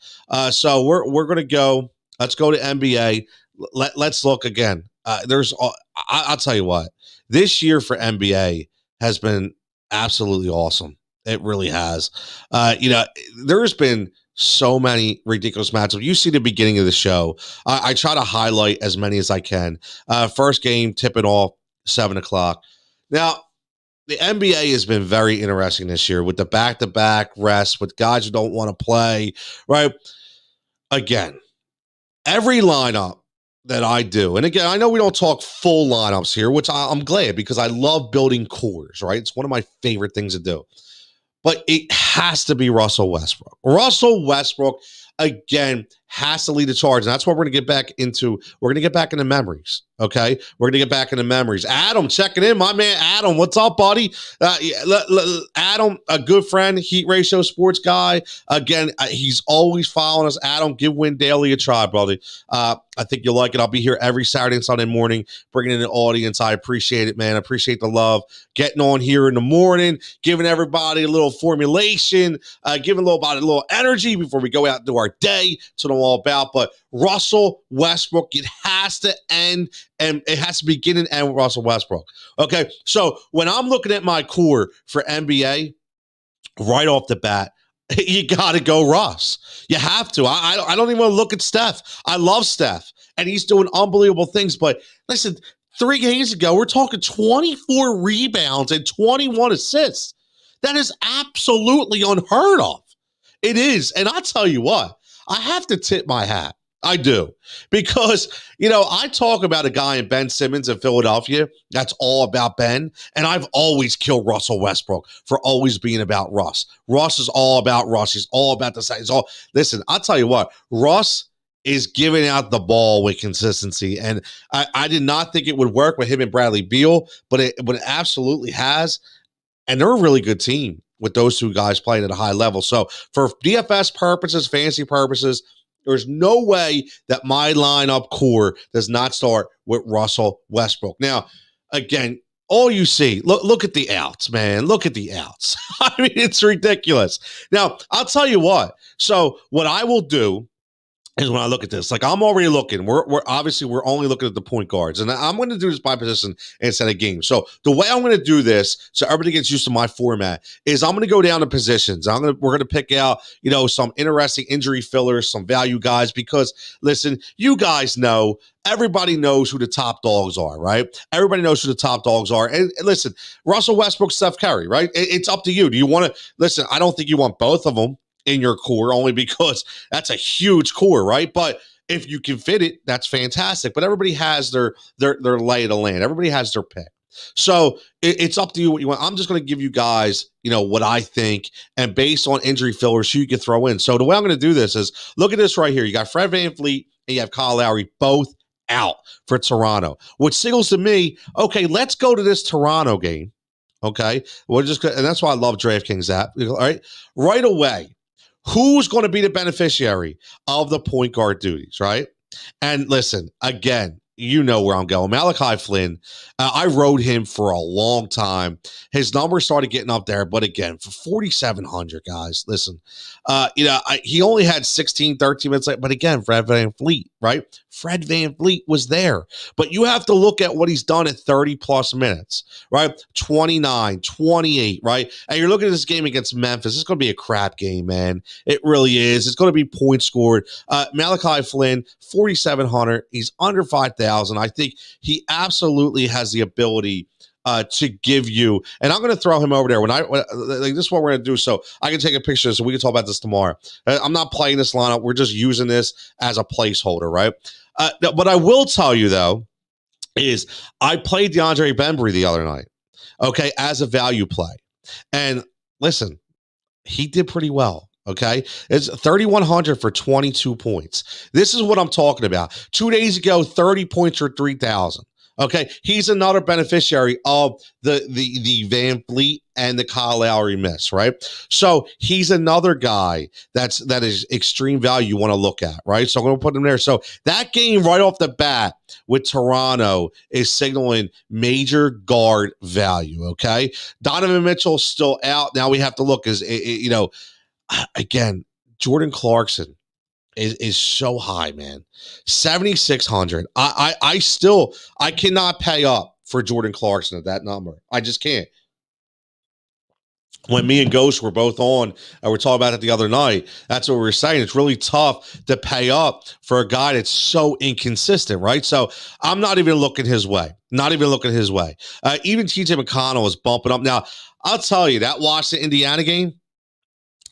So we're going to go, let's go to NBA. Let's look again. I'll tell you what, this year for NBA has been absolutely awesome. It really has. There's been so many ridiculous matchups. You see the beginning of the show. I try to highlight as many as I can. First game, tipping off 7 o'clock. Now, the NBA has been very interesting this year with the back-to-back rest, with guys who don't want to play, right? Again, every lineup that I do, and again, I know we don't talk full lineups here, which I'm glad because I love building cores, right? It's one of my favorite things to do. But it has to be Russell Westbrook. Russell Westbrook, again, has to lead the charge. And that's what we're going to get back into. We're going to get back into memories, okay? We're going to get back into memories. Adam, checking in. My man, Adam, what's up, buddy? Adam, a good friend, Heat Ratio Sports guy. Again, he's always following us. Adam, give Win Daily a try, brother. I think you'll like it. I'll be here every Saturday and Sunday morning, bringing in the audience. I appreciate it, man. I appreciate the love. Getting on here in the morning, giving everybody a little formulation, giving a little energy before we go out and do our day. So I'm all about. But Russell Westbrook, it has to end, and it has to begin and end with Russell Westbrook. Okay, so when I'm looking at my core for NBA, right off the bat, you got to go Russ. You have to. I don't even want to look at Steph. I love Steph, and he's doing unbelievable things. But listen, 3 games ago, we're talking 24 rebounds and 21 assists. That is absolutely unheard of. It is. And I'll tell you what, I have to tip my hat. I do. Because, I talk about a guy in Ben Simmons in Philadelphia that's all about Ben, and I've always killed Russell Westbrook for always being about Russ. Russ is all about Russ. He's all about the side. Listen, I'll tell you what, Russ is giving out the ball with consistency, and I did not think it would work with him and Bradley Beal, but it absolutely has, and they're a really good team with those two guys playing at a high level. So for DFS purposes, fantasy purposes, there's no way that my lineup core does not start with Russell Westbrook. Now, again, all you see, look at the outs, man. Look at the outs. I mean, it's ridiculous. Now, I'll tell you what. So what I will do is when I look at this, like I'm already looking, we're only looking at the point guards, and I'm going to do this by position instead of game. So the way I'm going to do this, so everybody gets used to my format, is I'm going to go down to positions. We're going to pick out, some interesting injury fillers, some value guys, because listen, you guys know, everybody knows who the top dogs are, right? Everybody knows who the top dogs are. And listen, Russell Westbrook, Steph Curry, right? It's up to you. Do you want to listen? I don't think you want both of them in your core, only because that's a huge core, right? But if you can fit it, that's fantastic. But everybody has their lay of the land. Everybody has their pick. So it's up to you what you want. I'm just going to give you guys, what I think, and based on injury fillers, you can throw in. So the way I'm going to do this is, look at this right here. You got Fred VanVleet and you have Kyle Lowry, both out for Toronto, which signals to me, okay, let's go to this Toronto game. Okay, and that's why I love DraftKings app. All right away. Who's going to be the beneficiary of the point guard duties, right? And listen, again, you know where I'm going. Malachi Flynn, I rode him for a long time. His numbers started getting up there, but again, for 4,700, guys, listen, he only had 13 minutes, but again, Fred VanVleet, right? Fred VanVleet was there, but you have to look at what he's done at 30 plus minutes, right? 29, 28, right? And you're looking at this game against Memphis. It's going to be a crap game, man. It really is. It's going to be points scored. Malachi Flynn, 4,700. He's under 5,000. I think he absolutely has the ability to give you, and I'm going to throw him over there this is what we're going to do, so I can take a picture, so we can talk about this tomorrow. I'm not playing this lineup. We're just using this as a placeholder, right? What I will tell you, though, is I played DeAndre Bembry the other night, okay, as a value play. And listen, he did pretty well. Okay, it's 3,100 for 22 points. This is what I'm talking about. 2 days ago, 30 points for 3,000. Okay, he's another beneficiary of the VanVleet and the Kyle Lowry miss, right? So he's another guy that is extreme value you want to look at, right? So I'm going to put him there. So that game right off the bat with Toronto is signaling major guard value. Okay, Donovan Mitchell still out. Now we have to look again, Jordan Clarkson is so high, man. 7,600. I cannot pay up for Jordan Clarkson at that number. I just can't. When me and Ghost were both on, and we're talking about it the other night, that's what we were saying. It's really tough to pay up for a guy that's so inconsistent, right? So I'm not even looking his way. Even TJ McConnell is bumping up. Now, I'll tell you, that Washington, Indiana game,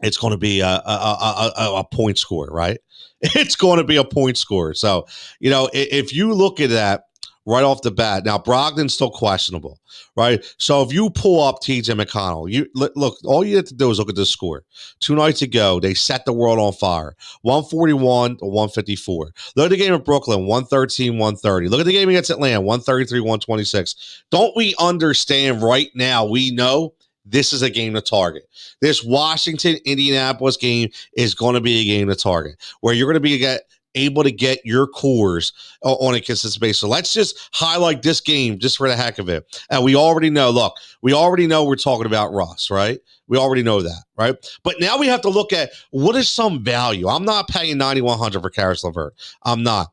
it's going to be a point score, right? It's going to be a point score. So, if you look at that right off the bat, now Brogdon's still questionable, right? So if you pull up TJ McConnell, look, all you have to do is look at this score. 2 nights ago, they set the world on fire, 141 to 154. Look at the game at Brooklyn, 113, 130. Look at the game against Atlanta, 133, 126. Don't we understand right now? We know this is a game to target. This Washington-Indianapolis game is going to be a game to target, where you're going to be able to get your cores on a consistent basis. So let's just highlight this game just for the heck of it. And we already know, we're talking about Russ, right? We already know that, right? But now we have to look at what is some value. I'm not paying 9,100 for Karis LeVert. I'm not.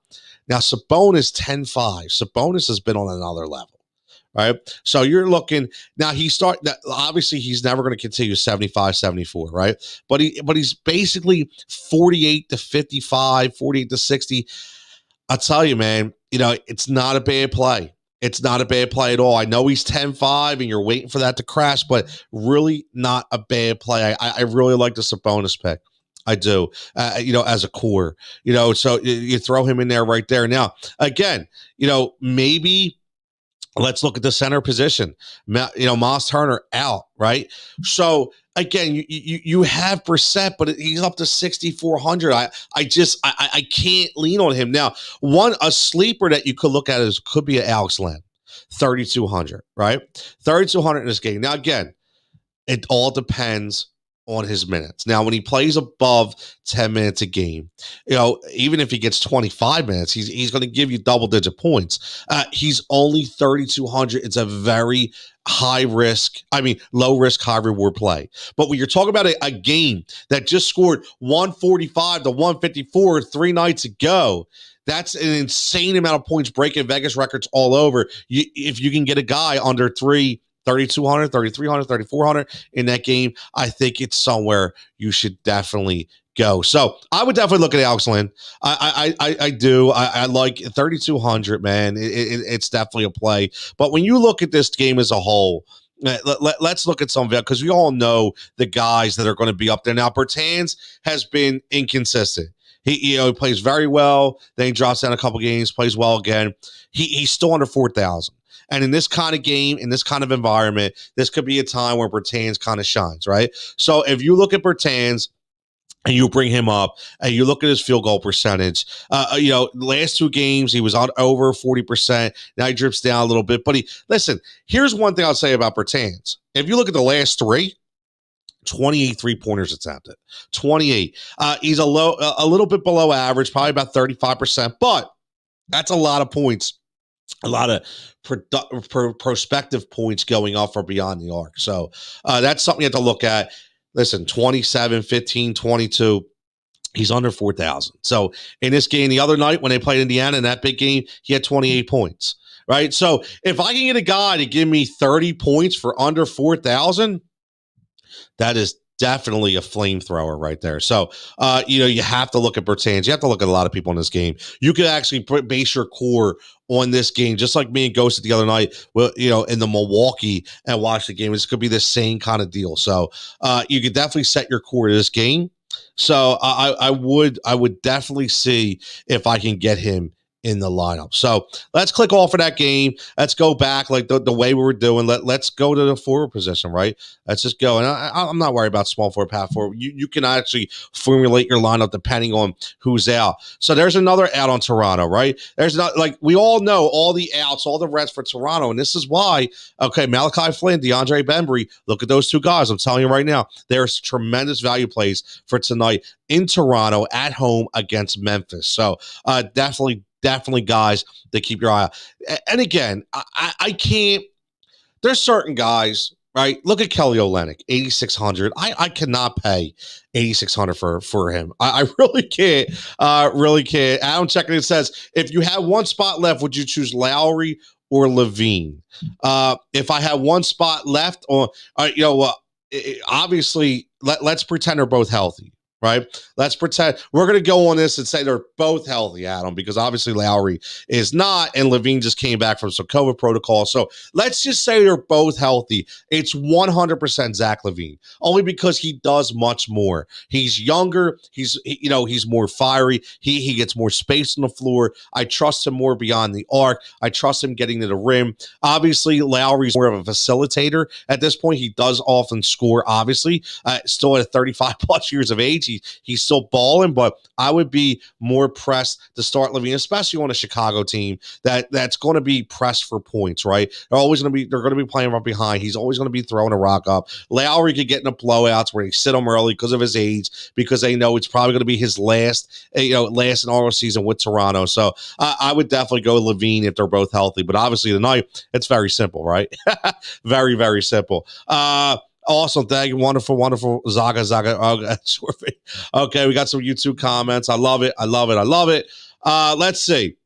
Now, Sabonis 10-5. Sabonis has been on another level. Right. So you're looking now, obviously he's never going to continue 75, 74. Right. But he's basically 48 to 55, 48 to 60. I'll tell you, man, it's not a bad play. It's not a bad play at all. I know he's 10-5 and you're waiting for that to crash, but really not a bad play. I really like the Sabonis pick. I do. As a core, so you throw him in there right there. Now, again, maybe let's look at the center position. Miles Turner out, right? So again, you have Brissett, but he's up to 6,400. I can't lean on him now. A sleeper that you could look at could be an Alex Len, 3,200, right? 3,200 in this game. Now again, it all depends on his minutes. Now, when he plays above 10 minutes a game, even if he gets 25 minutes, he's going to give you double-digit points. He's only 3,200. It's a very low risk, high reward play. But when you're talking about a game that just scored 145 to 154 3 nights ago, that's an insane amount of points, breaking Vegas records all over. If you can get a guy under 3,200, 3,300, 3,400 in that game, I think it's somewhere you should definitely go. So I would definitely look at Alex Len. I do. I like 3,200, man. It's definitely a play. But when you look at this game as a whole, let's look at some of it, because we all know the guys that are going to be up there. Now, Bertans has been inconsistent. He plays very well. Then he drops down a couple games, plays well again. He's still under 4,000. And in this kind of game, in this kind of environment, this could be a time where Bertans kind of shines, right? So if you look at Bertans and you bring him up and you look at his field goal percentage, last 2 games, he was on over 40%. Now he drips down a little bit. But listen, here's one thing I'll say about Bertans. If you look at the last 3, 28 3-pointers attempted, 28. He's a little bit below average, probably about 35%, but that's a lot of points. A lot of prospective points going off or beyond the arc. So that's something you have to look at. Listen, 27, 15, 22. He's under 4,000. So in this game the other night when they played Indiana in that big game, he had 28 points, right? So if I can get a guy to give me 30 points for under 4,000, that is definitely a flamethrower right there. So, you have to look at Bertans. You have to look at a lot of people in this game. You could actually base your core on this game, just like me and Ghost the other night, in the Milwaukee, and watch the game. This could be the same kind of deal. So, you could definitely set your core to this game. So, I would definitely see if I can get him in the lineup. So let's click off of that game. Let's go back like the way we were doing. Let's go to the forward position, right? Let's just go. And I'm not worried about small forward, power forward. You can actually formulate your lineup depending on who's out. So there's another out on Toronto, right? There's not, like, we all know all the outs, all the rest for Toronto. And this is why, Malachi Flynn, DeAndre Bembry, look at those 2 guys. I'm telling you right now, there's tremendous value plays for tonight in Toronto at home against Memphis. So definitely guys that keep your eye out. And again, I can't, there's certain guys, right? Look at Kelly Olynyk, 8,600. I cannot pay 8,600 for him. I really can't. Really can't. Adam checking it says, if you have one spot left, would you choose Lowry or LaVine? If I have one spot left, obviously, let's pretend they're both healthy. Right? Let's pretend we're going to go on this and say they're both healthy, Adam, because obviously Lowry is not, and LaVine just came back from some COVID protocol. So let's just say they're both healthy. It's 100% Zach LaVine, only because he does much more. He's younger. He's more fiery. He gets more space on the floor. I trust him more beyond the arc. I trust him getting to the rim. Obviously, Lowry's more of a facilitator at this point. He does often score, obviously, still at 35 plus years of age. He's still balling, but I would be more pressed to start LaVine, especially on a Chicago team that's going to be pressed for points, right? They're going to be playing from behind. He's always going to be throwing a rock up. Lowry could get in the blowouts where they sit him early because of his age, because they know it's probably going to be his last inaugural season with Toronto. So I would definitely go LaVine if they're both healthy. But obviously tonight, it's very simple, right? Very, very simple. Awesome. Thank you. Wonderful, wonderful. Zaga. Okay, we got some YouTube comments. I love it. Let's see.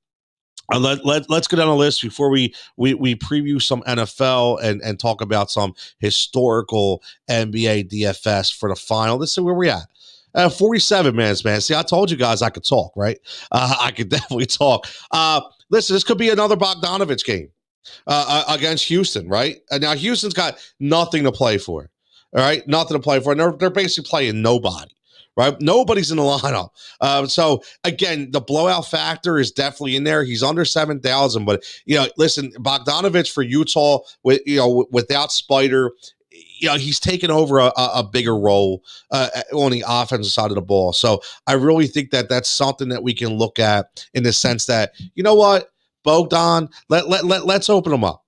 Let's go down the list before we preview some NFL and talk about some historical NBA DFS for the final. Let's see where we're at. 47 minutes, man. See, I told you guys I could talk, right? I could definitely talk. Listen, this could be another Bogdanovic game against Houston, right? Now, Houston's got nothing to play for. All right, nothing to play for. And they're basically playing nobody, right? Nobody's in the lineup. So again, the blowout factor is definitely in there. He's under 7,000, but listen, Bogdanovic for Utah without Spider, he's taken over a bigger role on the offensive side of the ball. So I really think that that's something that we can look at in the sense that, you know what, Bogdan, let's open him up.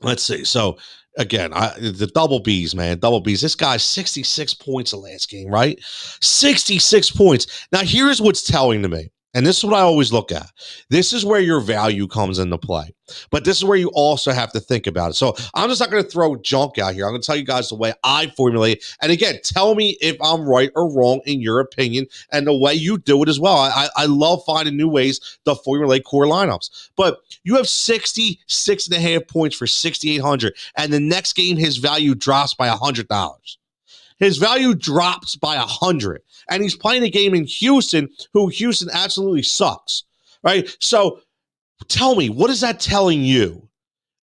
Let's see. So again, the double Bs, man, double Bs. This guy's 66 points the last game, right? 66 points. Now, here's what's telling to me, and this is what I always look at. This is where your value comes into play. But this is where you also have to think about it. So I'm just not going to throw junk out here. I'm going to tell you guys the way I formulate it. And again, tell me if I'm right or wrong in your opinion and the way you do it as well. I love finding new ways to formulate core lineups. But you have 66.5 points for 6,800. And the next game, his value drops by $100. His value drops by 100. And he's playing a game in Houston, who Houston absolutely sucks, right? So tell me, what is that telling you?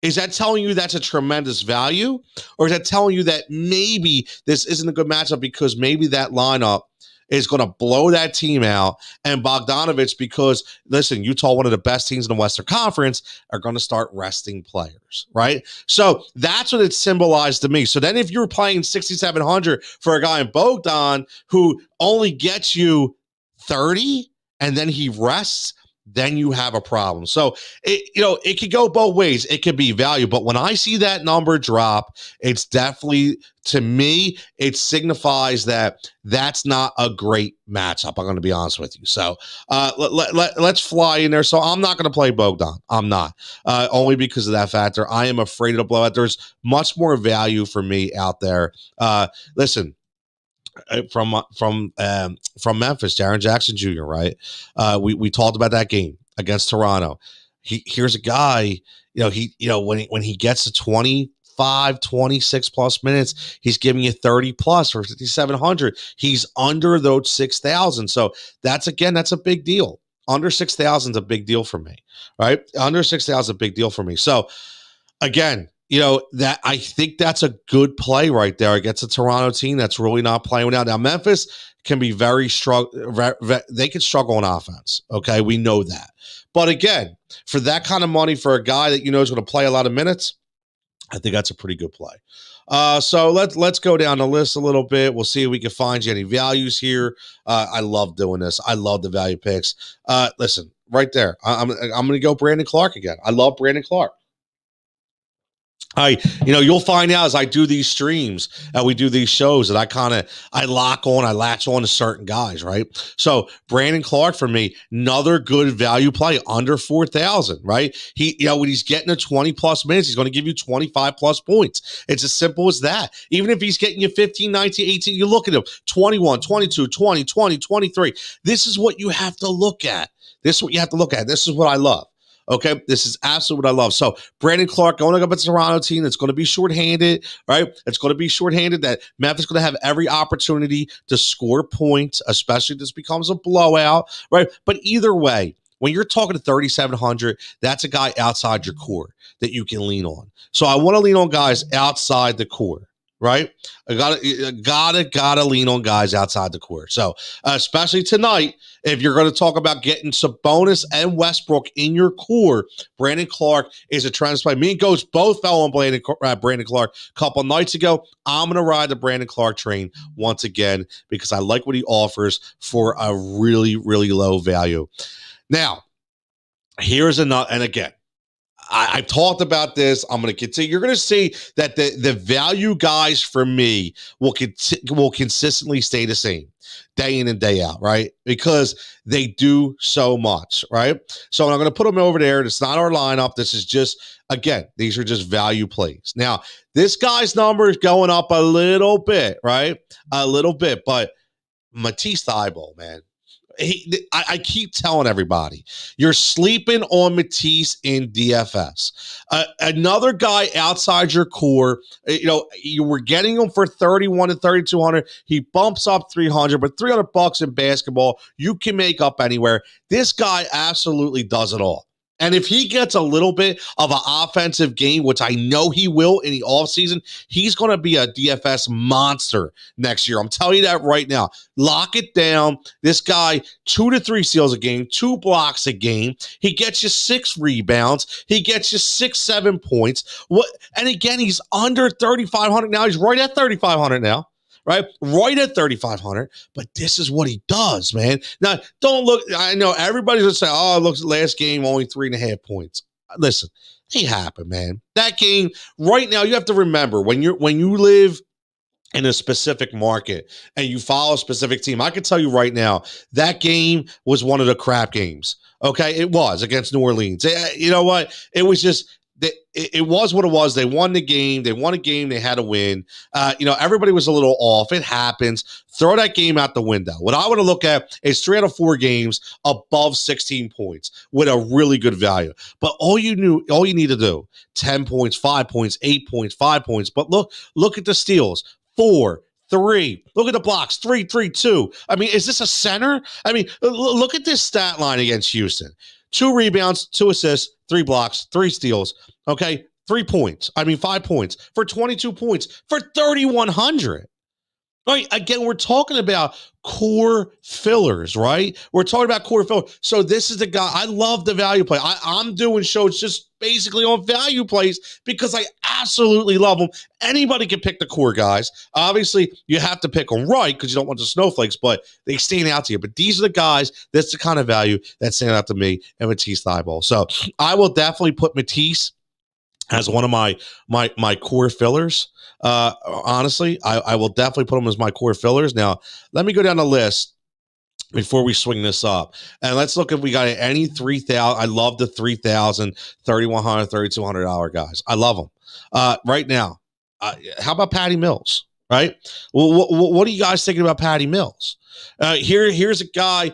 Is that telling you that's a tremendous value? Or is that telling you that maybe this isn't a good matchup because maybe that lineup is going to blow that team out, and Bogdanovic, because, listen, Utah, one of the best teams in the Western Conference, are going to start resting players, right? So that's what it symbolized to me. So then if you're playing 6,700 for a guy in Bogdan who only gets you 30 and then he rests, then you have a problem. So it could go both ways. It could be value, but when I see that number drop, it's definitely, to me, it signifies that that's not a great matchup. I'm going to be honest with you. So let's fly in there. So I'm not going to play Bogdan. I'm not, only because of that factor. I am afraid of the blowout. There's much more value for me out there. Listen. From Memphis, Jaren Jackson Jr., right? We talked about that game against Toronto. Here's a guy, when he gets to 25, 26 plus minutes, he's giving you 30 plus for 5,700. He's under those 6,000. So that's a big deal. Under 6,000 is a big deal for me, right? Under 6,000 is a big deal for me. So again, that I think that's a good play right there against a Toronto team that's really not playing out. Now, Memphis can be very struggle. They can struggle on offense. Okay, we know that. But again, for that kind of money for a guy that is going to play a lot of minutes, I think that's a pretty good play. So let's go down the list a little bit. We'll see if we can find you any values here. I love doing this. I love the value picks. Listen, right there. I'm going to go Brandon Clarke again. I love Brandon Clarke. You'll find out as I do these streams and we do these shows that I latch on to certain guys, right? So Brandon Clarke for me, another good value play under 4,000, right? When he's getting to 20 plus minutes, he's going to give you 25 plus points. It's as simple as that. Even if he's getting you 15, 19, 18, you look at him, 21, 22, 20, 20, 23. This is what you have to look at. This is what you have to look at. This is what I love. Okay, this is absolutely what I love. So Brandon Clarke going up against the Toronto team that's going to be shorthanded, right? It's going to be shorthanded. That Memphis is going to have every opportunity to score points, especially if this becomes a blowout, right? But either way, when you're talking to 3,700, that's a guy outside your core that you can lean on. So I want to lean on guys outside the core. Right? I gotta lean on guys outside the core. So especially tonight, if you're going to talk about getting Sabonis and Westbrook in your core, Brandon Clarke is a tremendous play. Me and Ghost both fell on Brandon Clarke a couple nights ago. I'm going to ride the Brandon Clarke train once again because I like what he offers for a really, really low value. Now, here's another, and again, I've talked about this. I'm going to continue. You're going to see that the value guys for me will consistently stay the same day in and day out, right? Because they do so much, right? So I'm going to put them over there. It's not our lineup. This is just, again, these are just value plays. Now, this guy's number is going up a little bit, right? A little bit, but Matisse Thybulle, man. I keep telling everybody, you're sleeping on Matisse in DFS. Another guy outside your core, you were getting him for 31 to 3,200. He bumps up 300, but $300 in basketball, you can make up anywhere. This guy absolutely does it all. And if he gets a little bit of an offensive game, which I know he will in the offseason, he's going to be a DFS monster next year. I'm telling you that right now. Lock it down. This guy, 2 to 3 steals a game, 2 blocks a game. He gets you 6 rebounds. He gets you 6-7 points. And again, he's under 3,500 now. He's right at 3,500 now. Right at 3,500, but this is what he does, man. Now, don't look. I know everybody's gonna say, "Oh, look, last game only 3.5 points." Listen, it happened, man. That game right now, you have to remember when you live in a specific market and you follow a specific team. I can tell you right now, that game was one of the crap games. Okay, it was against New Orleans. You know what? It was just. It was what it was. They won the game. They won a game. They had to win. Everybody was a little off. It happens. Throw that game out the window. What I want to look at is 3 out of 4 games above 16 points with a really good value. But all you need to do, 10 points, 5 points, 8 points, 5 points. But look at the steals. 4, 3. Look at the blocks. 3, 3, 2. I mean, is this a center? I mean, look at this stat line against Houston. 2 rebounds, 2 assists, 3 blocks, 3 steals. Okay, 5 points for 22 points for 3,100. Right? Again, we're talking about core fillers, right? We're talking about core fillers. So this is the guy. I love the value play. I'm doing shows just basically on value plays because I absolutely love them. Anybody can pick the core guys. Obviously, you have to pick them right because you don't want the snowflakes, but they stand out to you. But these are the guys. That's the kind of value that stand out to me and Matisse Thybulle. So I will definitely put Matisse as one of my core fillers. Honestly, I will definitely put them as my core fillers. Now, let me go down the list before we swing this up. And let's look if we got any 3,000. I love the 3,000, $3,100, $3,200 guys. I love them. Right now, how about Patty Mills? Right? Well, what are you guys thinking about Patty Mills? Here's a guy.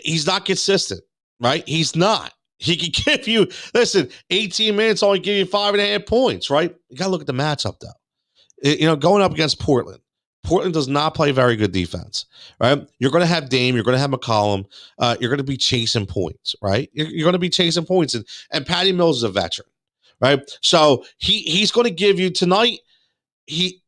He's not consistent, right? He's not. He can give you, 18 minutes, only give you 5.5 points, right? You got to look at the matchup, though. Going up against Portland. Portland does not play very good defense, right? You're going to have Dame. You're going to have McConnell. You're going to be chasing points, right? You're going to be chasing points. And Patty Mills is a veteran, right? So he's going to give you tonight,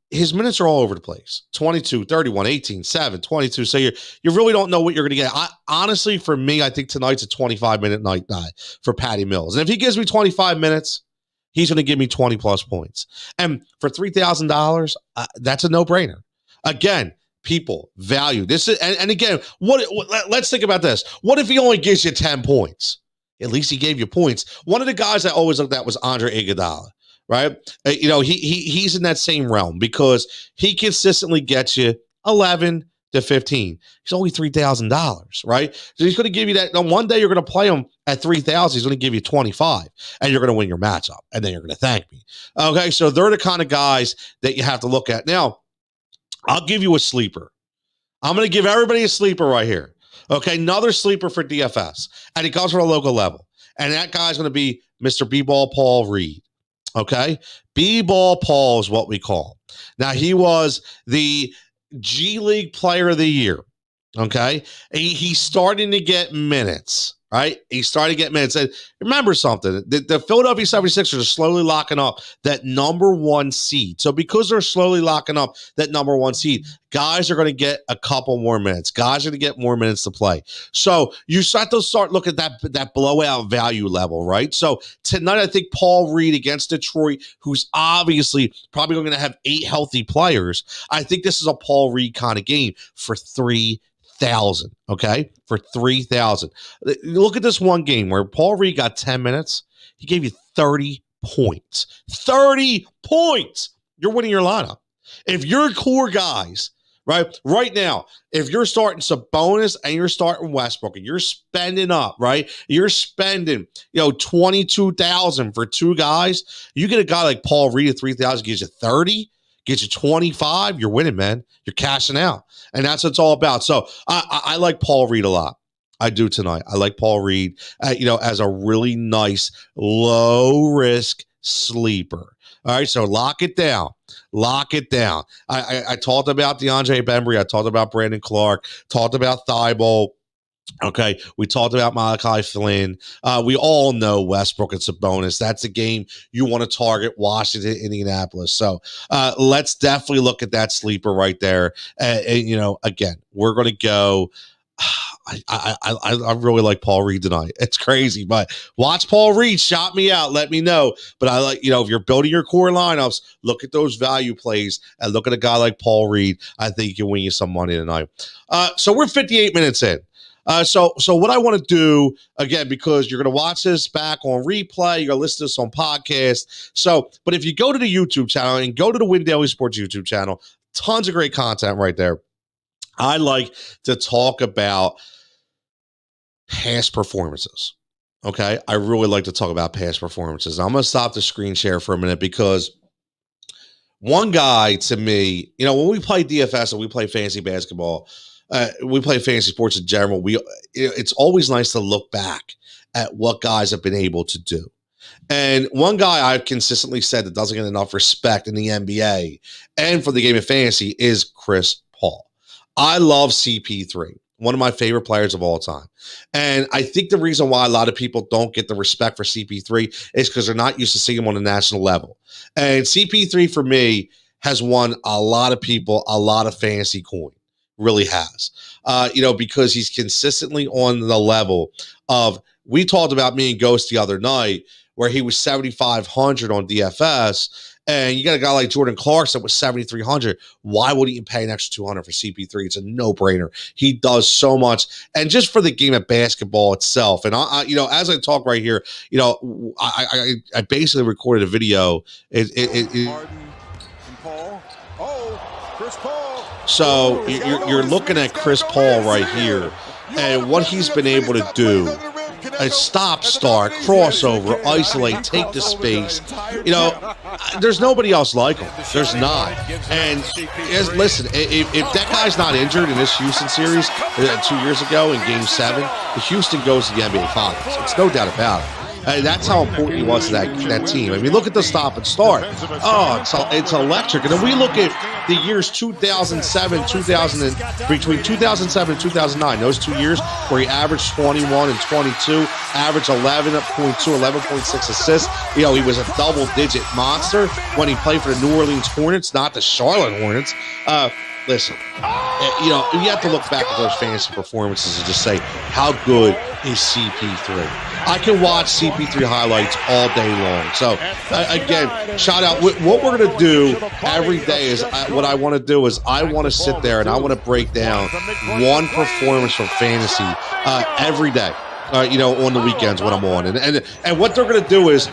his minutes are all over the place. 22, 31, 18, 7, 22. So you really don't know what you're going to get. Honestly, for me, I think tonight's a 25-minute night for Patty Mills. And if he gives me 25 minutes, he's going to give me 20-plus points. And for $3,000, that's a no-brainer. Again, people value this. And again, let's think about this. What if he only gives you 10 points? At least he gave you points. One of the guys I always looked at was Andre Iguodala. Right? He's in that same realm because he consistently gets you 11 to 15. He's only $3,000, right? So he's going to give you that. And one day you're going to play him at 3,000. He's going to give you 25, and you're going to win your matchup, and then you're going to thank me. Okay, so they're the kind of guys that you have to look at. Now, I'll give you a sleeper. I'm going to give everybody a sleeper right here. Okay, another sleeper for DFS, and it comes from a local level. And that guy's going to be Mr. B-Ball Paul Reed. Okay, B-Ball Paul is what we call him. Now, he was the G League Player of the Year. Okay, he's starting to get minutes. Right, he's starting to get minutes. And remember something: the Philadelphia 76ers are slowly locking up that number 1 seed. So because they're slowly locking up that number 1 seed, guys are going to get a couple more minutes. Guys are going to get more minutes to play. So you start looking at that blowout value level, right? So tonight, I think Paul Reed against Detroit, who's obviously probably going to have 8 healthy players. I think this is a Paul Reed kind of game for 3,000. Okay, for 3,000. Look at this one game where Paul Reed got 10 minutes. He gave you 30 points. 30 points. You're winning your lineup. If you're core guys, right now, if you're starting Sabonis and you're starting Westbrook and you're spending up, right? You're spending, 22,000 for 2 guys. You get a guy like Paul Reed at 3,000, gives you 30. Gets you 25, you're winning, man. You're cashing out. And that's what it's all about. So I like Paul Reed a lot. I do tonight. I like Paul Reed, as a really nice, low-risk sleeper. All right, so lock it down. Lock it down. I talked about DeAndre Bembry. I talked about Brandon Clarke. Talked about Thybulle. Okay, we talked about Malachi Flynn. We all know Westbrook and Sabonis. That's a game you want to target Washington, Indianapolis. So let's definitely look at that sleeper right there. And again, we're going to go. I really like Paul Reed tonight. It's crazy, but watch Paul Reed. Shout me out. Let me know. But I like, if you're building your core lineups, look at those value plays and look at a guy like Paul Reed. I think he can win you some money tonight. So we're 58 minutes in. So what I want to do, again, because you're going to watch this back on replay, you're going to listen to this on podcast. But if you go to the YouTube channel and go to the Win Daily Sports YouTube channel, tons of great content right there. I like to talk about past performances. Okay. I really like to talk about past performances. I'm going to stop the screen share for a minute because one guy to me, when we play DFS and we play fantasy basketball, we play fantasy sports in general. It's always nice to look back at what guys have been able to do. And one guy I've consistently said that doesn't get enough respect in the NBA and for the game of fantasy is Chris Paul. I love CP3, one of my favorite players of all time. And I think the reason why a lot of people don't get the respect for CP3 is because they're not used to seeing him on a national level. And CP3 for me has won a lot of people a lot of fantasy coin. Really has, because he's consistently on the level of, we talked about me and Ghost the other night where he was 7,500 on DFS, and you got a guy like Jordan Clarke that was 7,300. Why would he pay an extra 200 for CP3? It's a no-brainer. He does so much, and just for the game of basketball itself. And I as I talk right here, I basically recorded a video. Chris Paul. So you're looking at Chris Paul right here, and what he's been able to do: a stop, start, crossover, isolate, take the space. There's nobody else like him. There's not. And listen, if that guy's not injured in this Houston series 2 years ago in Game 7, Houston goes to the NBA Finals. It's no doubt about it. That's how important he was to that team. I mean, look at the stop and start. Oh, it's electric. And then we look at the years 2007, between 2007 and 2009, those 2 years where he averaged 21 and 22, averaged 11.2, 11.6 assists. He was a double-digit monster when he played for the New Orleans Hornets, not the Charlotte Hornets. Listen, you have to look back at those fantasy performances and just say, how good is CP3? I can watch CP3 highlights all day long. So, again, shout out. What we're going to do every day is what I want to do is I want to sit there and I want to break down one performance from fantasy every day. On the weekends when I'm on. And what they're going to do is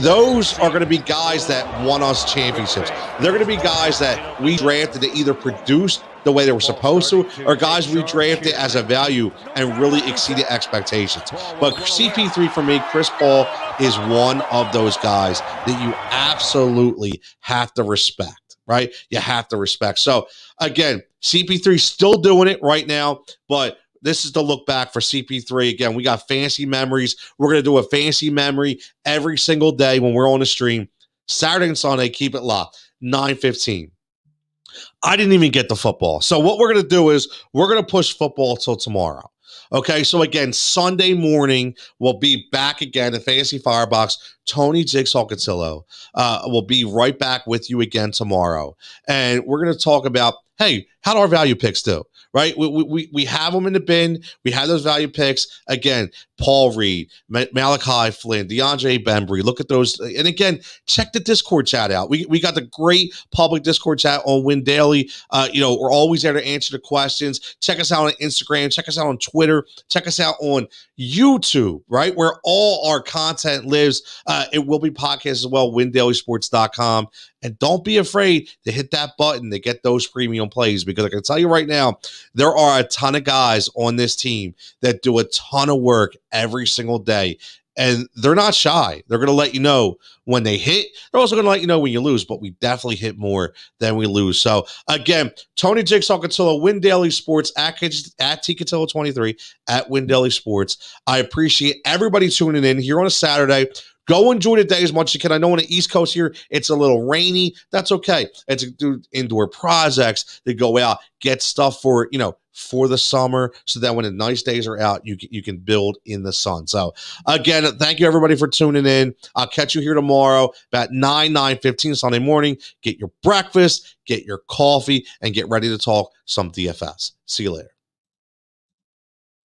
those are going to be guys that won us championships. They're going to be guys that we drafted that either produced the way they were supposed to, or guys we drafted as a value and really exceeded expectations. But CP3 for me, Chris Paul is one of those guys that you absolutely have to respect, right? You have to respect. So again, CP3 still doing it right now, but this is the look back for CP3. Again, we got fantasy memories. We're going to do a fantasy memory every single day when we're on the stream. Saturday and Sunday, keep it locked, 9:15. I didn't even get the football. So what we're going to do is we're going to push football till tomorrow. Okay, so again, Sunday morning, we'll be back again in Fantasy Firebox. Tony Jigsaw Cutillo will be right back with you again tomorrow. And we're going to talk about, hey, how do our value picks do? Right? We have them in the bin. We have those value picks. Again, Paul Reed, Malachi Flynn, DeAndre Bembry. Look at those. And again, check the Discord chat out. We got the great public Discord chat on Win Daily. We're always there to answer the questions. Check us out on Instagram. Check us out on Twitter. Check us out on YouTube, right? Where all our content lives. It will be podcast as well, windailysports.com. And don't be afraid to hit that button to get those premium plays, because I can tell you right now, there are a ton of guys on this team that do a ton of work every single day. And they're not shy. They're going to let you know when they hit. They're also going to let you know when you lose, but we definitely hit more than we lose. So, again, Tony Jigsaw Cutillo, Win Daily Sports, at TCutillo23, at Win Daily Sports. I appreciate everybody tuning in here on a Saturday. Go enjoy the day as much as you can. I know on the East Coast here, it's a little rainy. That's okay. It's indoor projects that go out, get stuff for, for the summer so that when the nice days are out, you can build in the sun. So again, thank you everybody for tuning in. I'll catch you here tomorrow about 9:15 Sunday morning. Get your breakfast, get your coffee, and get ready to talk some DFS. See you later.